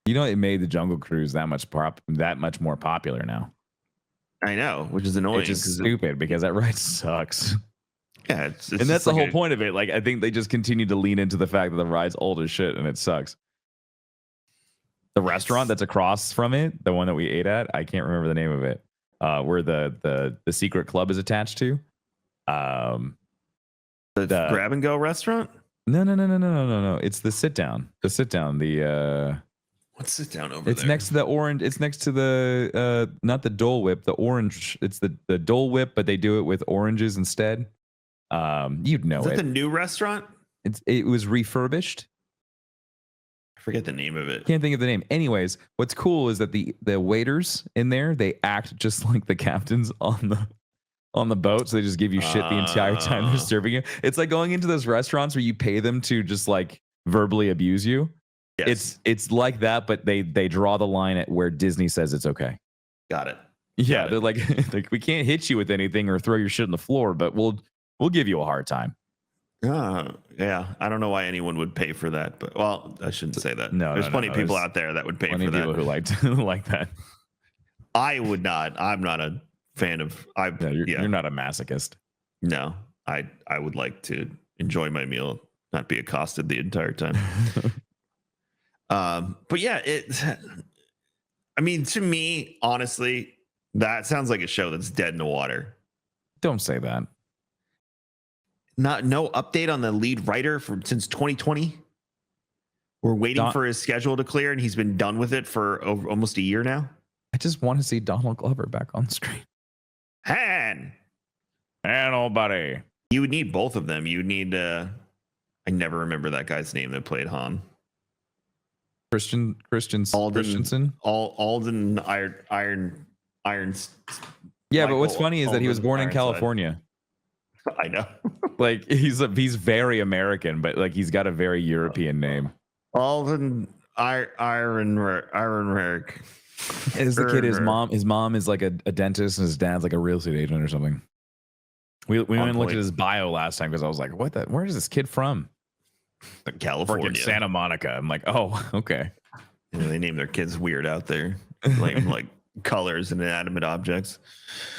You know, it made the Jungle Cruise that much more popular now. I know, which is annoying. It's just stupid because that ride sucks. Yeah, it's and that's the whole point of it. Like, I think they just continue to lean into the fact that the ride's old as shit and it sucks. The restaurant that's across from it, the one that we ate at, I can't remember the name of it. Where the secret club is attached to. The grab and go restaurant? No. It's the sit down. The sit down. What's sit down over it's there? next to the orange. It's next to the not the Dole Whip, the orange. It's the Dole Whip, but they do it with oranges instead. You'd know Is that it. the new restaurant? It was refurbished. I forget the name of it. Can't think of the name. Anyways, what's cool is that the waiters in there, they act just like the captains on the boat. So they just give you shit the entire time they're serving you. It's like going into those restaurants where you pay them to just like verbally abuse you. Yes. It's like that, but they draw the line at where Disney says it's okay. Got it. Yeah, they're like we can't hit you with anything or throw your shit on the floor, but we'll give you a hard time. Yeah. I don't know why anyone would pay for that, but well, I shouldn't say that. No, there's plenty of people out there that would pay for that. Plenty of people who like that. I would not. I'm not a fan of. You're not a masochist. No, I would like to enjoy my meal, not be accosted the entire time. But yeah, I mean, to me, honestly, that sounds like a show that's dead in the water. Don't say that. No update on the lead writer since 2020. We're waiting for his schedule to clear, and he's been done with it for almost a year now. I just want to see Donald Glover back on the screen. Han, old buddy. You would need both of them. You would need. I never remember that guy's name that played Han. Christensen. Alden Irons. Yeah, but what's funny is that he was born in California. I know. Like he's very American, but like he's got a very European name. Alden Ironrarick. As the kid, his mom is like a dentist and his dad's like a real estate agent or something. We went and looked at his bio last time because I was like, where is this kid from? California. Freaking Santa Monica. I'm like, oh, okay. Yeah, they name their kids weird out there. like colors and inanimate objects.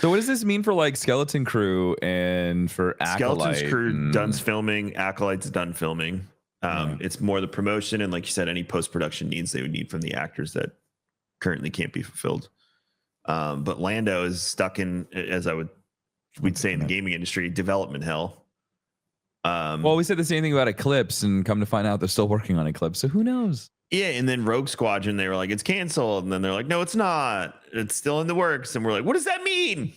So what does this mean for like Skeleton Crew and for Acolyte? Skeleton's Crew done filming, Acolyte's done filming. It's more the promotion and like you said, any post-production needs they would need from the actors that currently can't be fulfilled. But Lando is stuck in, as we'd say in the gaming industry, development hell. Well, we said the same thing about Eclipse, and come to find out they're still working on Eclipse. So who knows? Yeah, and then Rogue Squadron, they were like, it's canceled. And then they're like, no, it's not. It's still in the works. And we're like, what does that mean?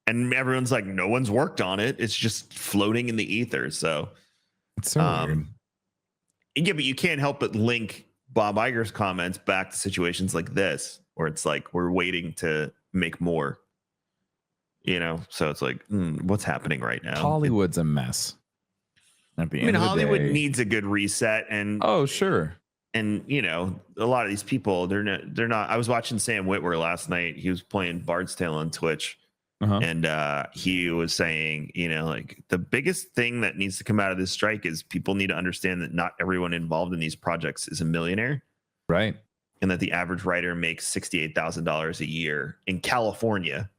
And everyone's like, no one's worked on it. It's just floating in the ether. So it's so weird. Yeah, but you can't help but link Bob Iger's comments back to situations like this, where it's like we're waiting to make more. You know, so it's like, what's happening right now? Hollywood's a mess. At the end of the Hollywood day, needs a good reset, and oh sure, and you know, a lot of these people, they're not. I was watching Sam Witwer last night. He was playing Bard's Tale on Twitch, and he was saying, you know, like the biggest thing that needs to come out of this strike is people need to understand that not everyone involved in these projects is a millionaire, right? And that the average writer makes $68,000 a year in California.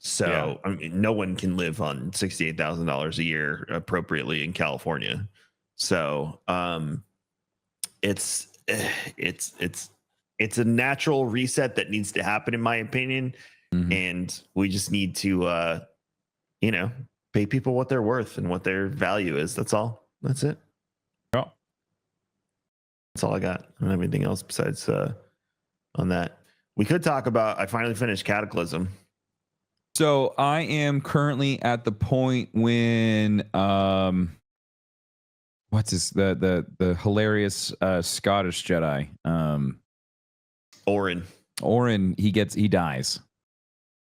So I mean, no one can live on $68,000 a year appropriately in California. So it's a natural reset that needs to happen, in my opinion. And we just need to, you know, pay people what they're worth and what their value is. That's all. That's it. Yeah. That's all I got. I don't have anything else besides on that. We could talk about. I finally finished Cataclysm. So I am currently at the point when what's his the hilarious Scottish Jedi Orin. Orin, he dies.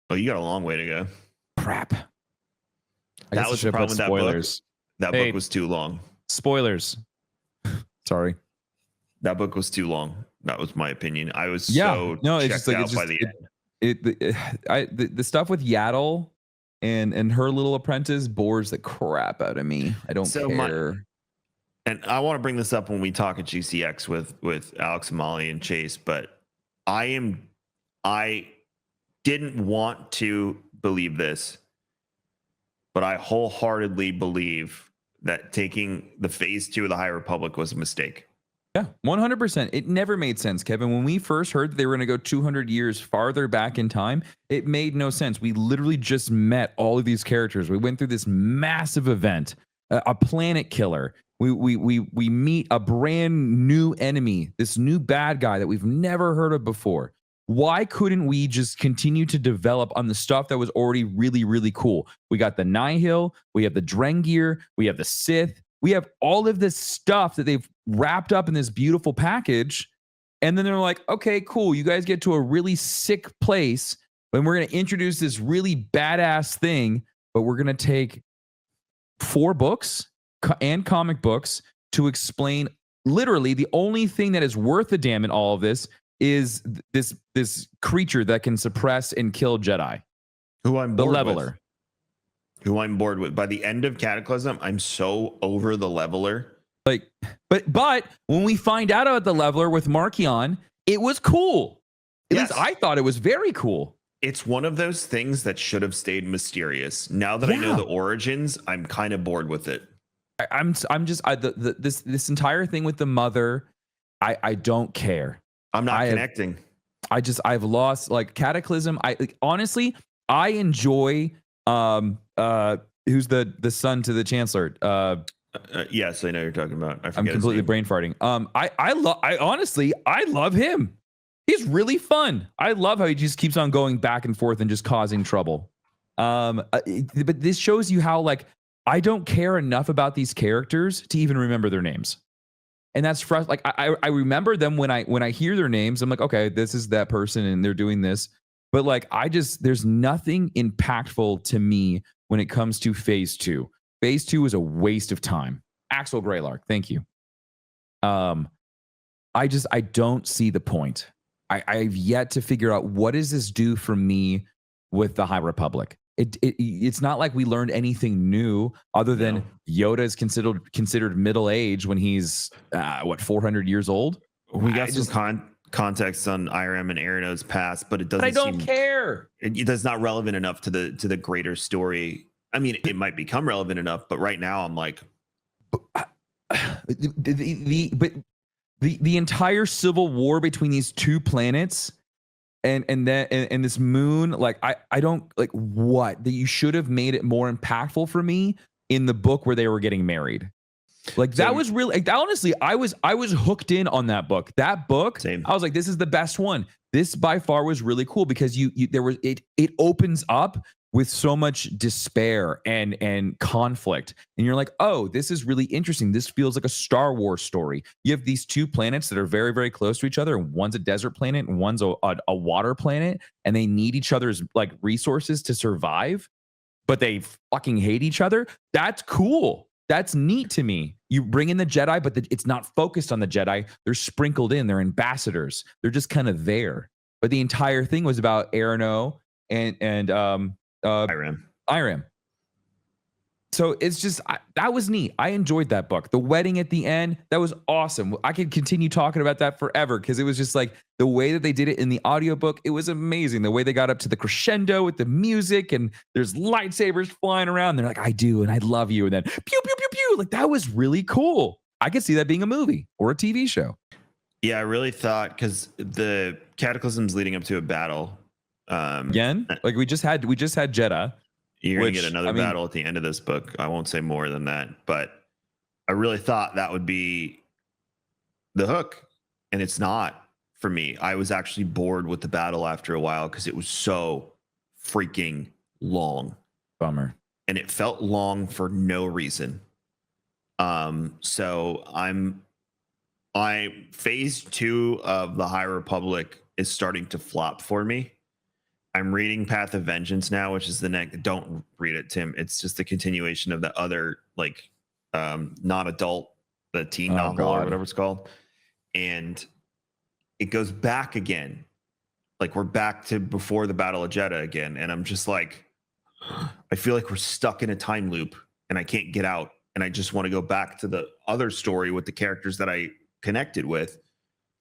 Oh, you got a long way to go. Crap. I That guess I was should the have put problem with that book. spoilers. That Hey. book was too long. Spoilers. Sorry. That book was too long. That was my opinion. I was It's checked just like out by the end. the stuff with Yaddle and her little apprentice bores the crap out of me. I don't So care. And I want to bring this up when we talk at GCX with Alex and Molly and Chase, but I didn't want to believe this, but I wholeheartedly believe that taking the phase 2 of the High Republic was a mistake. Yeah, 100%. It never made sense, Kevin. When we first heard that they were going to go 200 years farther back in time, it made no sense. We literally just met all of these characters. We went through this massive event, a planet killer. We meet a brand new enemy, this new bad guy that we've never heard of before. Why couldn't we just continue to develop on the stuff that was already really, really cool? We got the Nihil, we have the Drengir, we have the Sith, we have all of this stuff that they've wrapped up in this beautiful package. And then they're like, okay, cool. You guys get to a really sick place and we're going to introduce this really badass thing, but we're going to take 4 books and comic books to explain literally the only thing that is worth a damn in all of this is this creature that can suppress and kill Jedi. Who I'm The bored Leveler. with. Who I'm bored with. By the end of Cataclysm, I'm so over the Leveler. Like, but when we find out about the Leveler with Markion, it was cool. At least I thought it was very cool. It's one of those things that should have stayed mysterious. Now that I know the origins, I'm kind of bored with it. This entire thing with the mother, I don't care. I'm not connecting. I've lost like Cataclysm. Honestly, I enjoy who's the son to the Chancellor. Yes, I know you're talking about. I'm completely brain farting. I honestly love him. He's really fun. I love how he just keeps on going back and forth and just causing trouble. But this shows you how like I don't care enough about these characters to even remember their names. And that's frustrating. Like I remember them when I hear their names. I'm like, okay, this is that person and they're doing this. But like there's nothing impactful to me when it comes to phase 2. Phase 2 is a waste of time. Axel Greylark, thank you. I don't see the point. I've yet to figure out what does this do for me with the High Republic. It's not like we learned anything new other than Yoda is considered middle age when he's 400 years old. We got some context on IRM and Aeronaut's past, but it doesn't. But I don't care. That's not relevant enough to the greater story. I mean, it might become relevant enough, but right now I'm like, the entire civil war between these 2 planets. And this moon, like I don't like what that you should have made it more impactful for me in the book where they were getting married. Like that was really like, honestly, I was hooked in on that book. That book, same. I was like, this is the best one. This by far was really cool because it opens up with so much despair and conflict. And you're like, oh, this is really interesting. This feels like a Star Wars story. You have these 2 planets that are very, very close to each other. One's a desert planet and one's a water planet. And they need each other's like resources to survive, but they fucking hate each other. That's cool. That's neat to me. You bring in the Jedi, but it's not focused on the Jedi. They're sprinkled in. They're ambassadors. They're just kind of there. But the entire thing was about Aeronaut and Irem. So it's just that was neat. I enjoyed that book. The wedding at the end, that was awesome. I could continue talking about that forever because it was just like the way that they did it in the audiobook, it was amazing. The way they got up to the crescendo with the music and there's lightsabers flying around. They're like, I do and I love you. And then pew, pew, pew, pew. Like that was really cool. I could see that being a movie or a TV show. Yeah, I really thought because the Cataclysm's leading up to a battle. Again, like we just had Jeddah. You're going to get another battle at the end of this book. I won't say more than that, but I really thought that would be the hook, and it's not for me. I was actually bored with the battle after a while because it was so freaking long. Bummer. And it felt long for no reason. So phase 2 of the High Republic is starting to flop for me. I'm reading Path of Vengeance now, which is the next. Don't read it, Tim. It's just the continuation of the other, like, non-adult, the teen novel or whatever it's called, and it goes back again. Like, we're back to before the Battle of Jeddah again, and I'm just like, I feel like we're stuck in a time loop, and I can't get out, and I just want to go back to the other story with the characters that I connected with,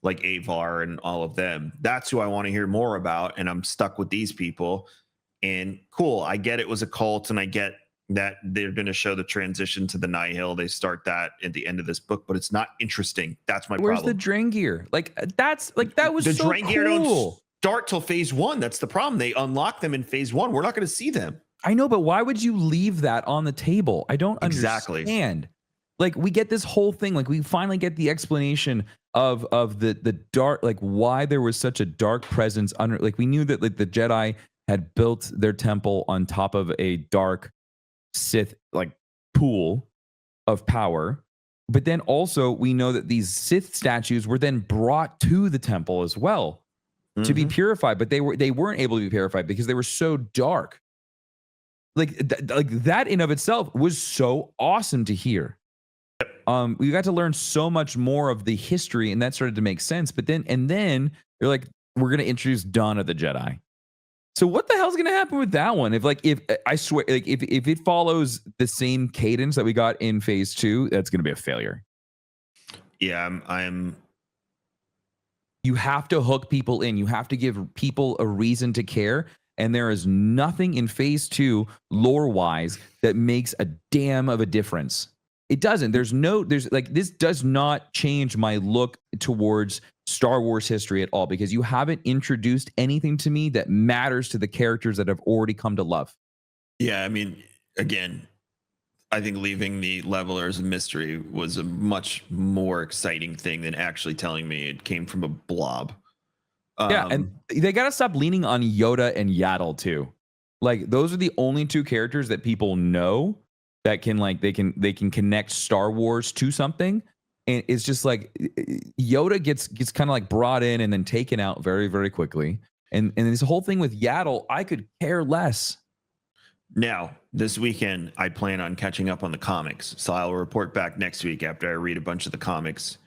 like Avar and all of them. That's who I want to hear more about, and I'm stuck with these people. And cool, I get it was a cult, and I get that they're going to show the transition to the Nihil. They start that at the end of this book, but it's not interesting. That's my Where's problem. the Drangir? Like, that's like, that was The so Drangir cool. don't start till phase 1. That's the problem. They unlock them in phase 1. We're not going to see them. I know, but why would you leave that on the table? I don't Exactly. understand. Like, we get this whole thing. Like, we finally get the explanation of the dark, like, why there was such a dark presence under. Like, we knew that, like, the Jedi had built their temple on top of a dark Sith, like, pool of power. But then also we know that these Sith statues were then brought to the temple as well to be purified, but they weren't able to be purified because they were so dark. Like, that in of itself was so awesome to hear. We got to learn so much more of the history, and that started to make sense. But then you're like, we're going to introduce Dawn of the Jedi. So what the hell's going to happen with that one? If I swear, like, if it follows the same cadence that we got in phase 2, that's going to be a failure. Yeah, You have to hook people in. You have to give people a reason to care. And there is nothing in phase 2 lore-wise that makes a damn of a difference. It doesn't. This does not change my look towards Star Wars history at all, because you haven't introduced anything to me that matters to the characters that I've already come to love. Yeah, I mean, again, I think leaving the levelers a mystery was a much more exciting thing than actually telling me it came from a blob. Yeah, and they got to stop leaning on Yoda and Yaddle too. Like, those are the only two characters that people know that can, like, they can connect Star Wars to something. And it's just like Yoda gets kind of like brought in and then taken out very, very quickly. And this whole thing with Yaddle, I could care less. Now, this weekend, I plan on catching up on the comics. So I'll report back next week after I read a bunch of the comics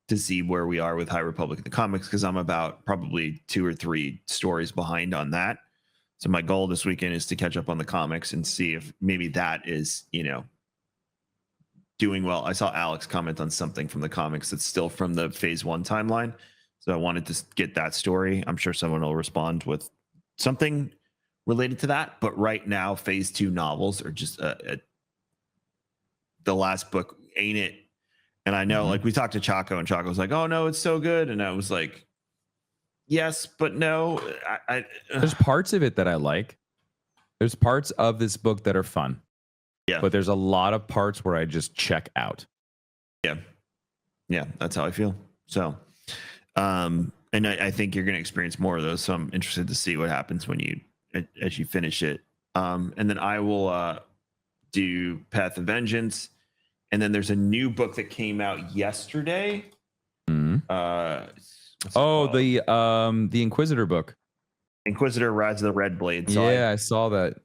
to see where we are with High Republic in the comics, because I'm about probably 2 or 3 stories behind on that. So my goal this weekend is to catch up on the comics and see if maybe that is, doing well. I saw Alex comment on something from the comics that's still from the phase 1 timeline. So I wanted to get that story. I'm sure someone will respond with something related to that. But right now, phase 2 novels are just the last book, ain't it? And I know, like, we talked to Chaco, and Chaco was like, oh no, it's so good. And I was like, yes, but no. There's parts of it that I like. There's parts of this book that are fun. Yeah. But there's a lot of parts where I just check out. Yeah. Yeah, that's how I feel. So, and I think you're going to experience more of those. So I'm interested to see what happens as you finish it. And then I will do Path of Vengeance. And then there's a new book that came out yesterday. The Inquisitor book. Inquisitor Rise of the Red Blade. So yeah, I saw that.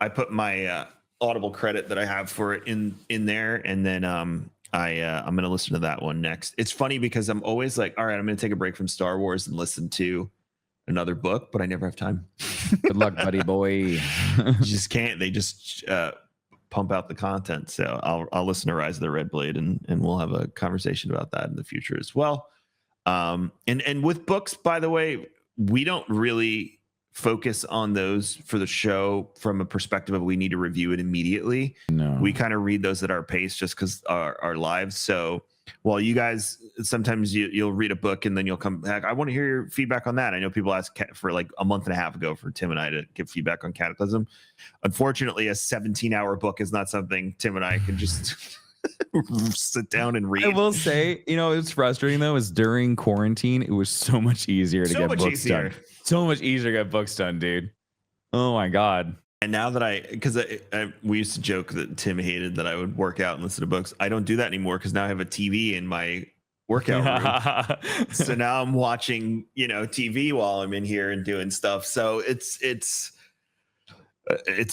I put my Audible credit that I have for it in there, and then I'm going to listen to that one next. It's funny because I'm always like, all right, I'm going to take a break from Star Wars and listen to another book, but I never have time. Good luck, buddy boy. You just can't. They just pump out the content. So I'll listen to Rise of the Red Blade, and we'll have a conversation about that in the future as well. And with books, by the way, we don't really focus on those for the show from a perspective of we need to review it immediately. No, we kind of read those at our pace just because our lives. So while you guys sometimes you'll read a book and then you'll come back, I want to hear your feedback on that. I know people asked for like a month and a half ago for Tim and I to give feedback on Cataclysm. Unfortunately, a 17-hour book is not something Tim and I can just sit down and read. I will say, it's frustrating though, is during quarantine, it was so much easier to get books done. So much easier to get books done, dude. Oh my God. And now that because we used to joke that Tim hated that I would work out and listen to books. I don't do that anymore because now I have a TV in my workout room. So now I'm watching, TV while I'm in here and doing stuff. So it's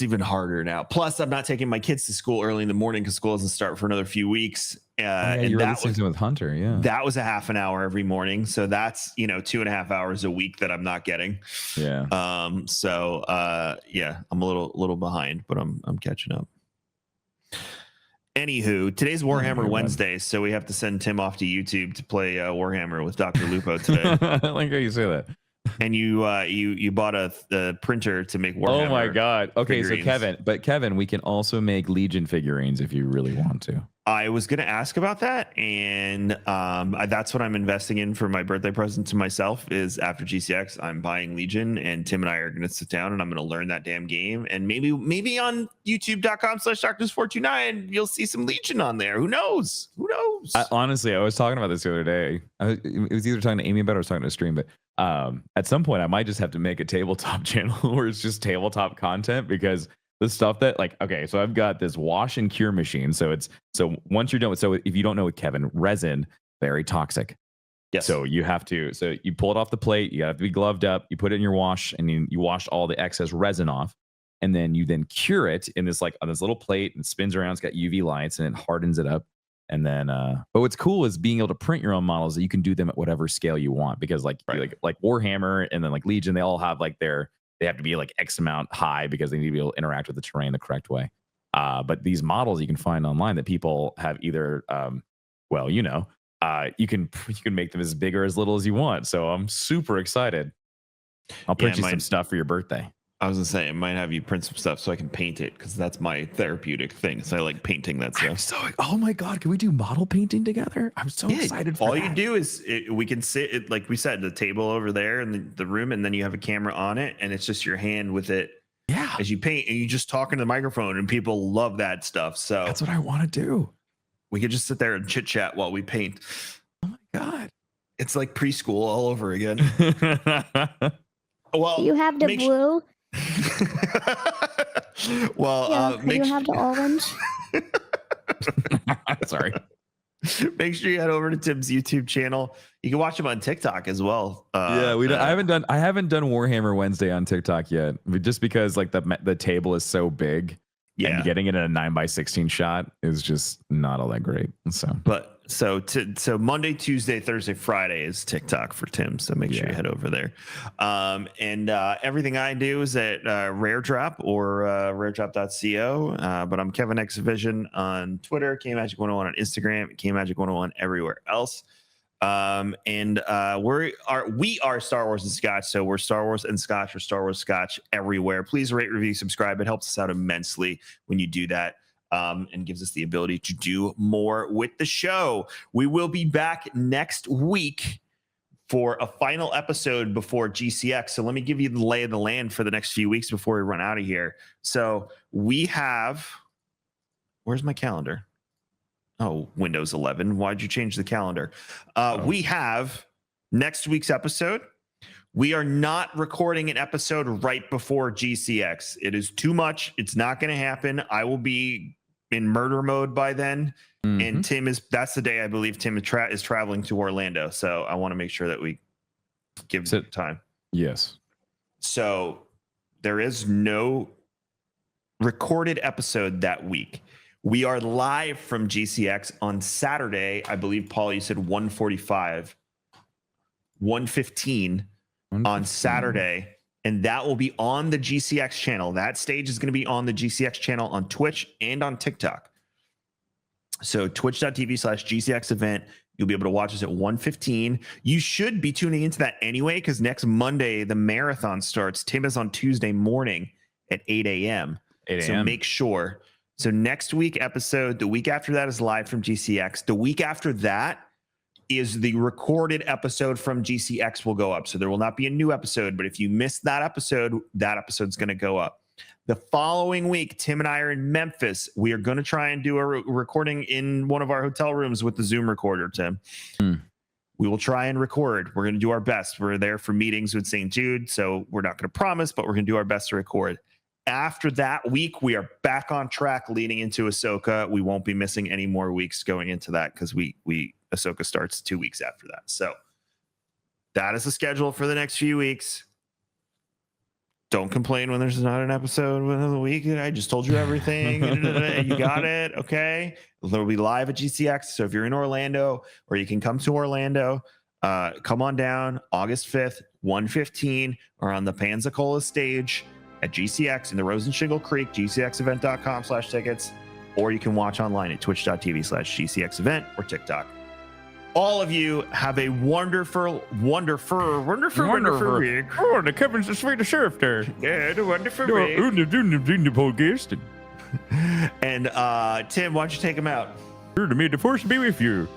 even harder now. Plus, I'm not taking my kids to school early in the morning because school doesn't start for another few weeks. And you were listening to with Hunter, yeah. That was a half an hour every morning. So that's 2.5 hours a week that I'm not getting. Yeah. So I'm a little behind, but I'm catching up. Anywho, today's Warhammer Wednesday, so we have to send Tim off to YouTube to play Warhammer with Dr. Lupo today. I like how you say that. And you bought a printer to make Warhammer. Oh my god. Okay, figurines. so Kevin, we can also make Legion figurines if you really want to. I was going to ask about that, and that's what I'm investing in for my birthday present to myself. Is after GCX, I'm buying Legion, and Tim and I are going to sit down and I'm going to learn that damn game. And maybe on YouTube.com/Darkness429, you'll see some Legion on there. Who knows? Honestly, I was talking about this the other day. It was either talking to Amy about it or I was talking to a stream, but at some point I might just have to make a tabletop channel where it's just tabletop content, because the stuff that so I've got this wash and cure machine. So once you're done with, if you don't know, with Kevin, resin, very toxic. Yes. So you pull it off the plate, you have to be gloved up, you put it in your wash, and you wash all the excess resin off. And then you cure it in this on this little plate, and it spins around, it's got UV lights and it hardens it up. And then but what's cool is being able to print your own models that you can do them at whatever scale you want, because like Warhammer and then Legion, they all have they have to be X amount high because they need to be able to interact with the terrain the correct way. But these models you can find online that people have either you can make them as big or as little as you want. So I'm super excited. I'll print you some stuff for your birthday. I was gonna say, I might have you print some stuff so I can paint it, because that's my therapeutic thing. So I like painting that stuff. Oh my god, can we do model painting together? I'm so excited for that. All you do is we can sit like we said, the table over there in the room, and then you have a camera on it, and it's just your hand with it. Yeah. As you paint, and you just talk into the microphone, and people love that stuff. So that's what I want to do. We could just sit there and chit chat while we paint. Oh my god, it's like preschool all over again. Well, you have the blue. Well, you have the orange. Sorry. Make sure you head over to Tim's YouTube channel. You can watch him on TikTok as well. I haven't done Warhammer Wednesday on TikTok yet, just because the table is so big. Yeah, and getting it in a 9x16 shot is just not all that great. So Monday, Tuesday, Thursday, Friday is TikTok for Tim. So make sure you head over there. And everything I do is at Rare Drop or raredrop.co. But I'm Kevin X Vision on Twitter, KMagic101 on Instagram, KMagic101 everywhere else. We are Star Wars and Scotch. So we're Star Wars and Scotch, or Star Wars Scotch everywhere. Please rate, review, subscribe. It helps us out immensely when you do that. And gives us the ability to do more with the show. We will be back next week for a final episode before GCX. So let me give you the lay of the land for the next few weeks before we run out of here. So we have, where's my calendar? Oh, Windows 11. Why'd you change the calendar? We have next week's episode. We are not recording an episode right before GCX. It is too much. It's not going to happen. I will be in murder mode by then. And that's the day I believe Tim is traveling to Orlando. So I want to make sure that we give it time. Yes. So there is no recorded episode that week. We are live from GCX on Saturday. I believe, Paul, you said 1:45, 1:15 on Saturday. And that will be on the GCX channel. That stage is going to be on the GCX channel on Twitch and on TikTok. So twitch.tv/GCX event. You'll be able to watch us at 1:15. You should be tuning into that anyway, because next Monday, the marathon starts. Tim is on Tuesday morning at 8 a.m. So make sure. So next week episode, the week after that is live from GCX. The week after that is the recorded episode from GCX will go up. So there will not be a new episode, but if you missed that episode's going to go up. The following week, Tim and I are in Memphis. We are going to try and do a recording in one of our hotel rooms with the Zoom recorder, Tim. We will try and record. We're going to do our best. We're there for meetings with St. Jude, so we're not going to promise, but we're going to do our best to record. after that week, we are back on track leading into Ahsoka. We won't be missing any more weeks going into that because Ahsoka starts 2 weeks after that. So that is the schedule for the next few weeks. Don't complain when there's not an episode within the week. I just told you everything. You got it. Okay. They'll be live at GCX. So if you're in Orlando or you can come to Orlando, come on down August 5th, 1:15, or on the Pensacola stage at GCX in the Rose and Shingle Creek, gcxevent.com/tickets, or you can watch online at twitch.tv/GCXevent or TikTok. All of you have a wonderful week. Oh, the Kevin's the sweetest surf there. Yeah, the wonderful week. And Tim, why don't you take him out? May the force be with you.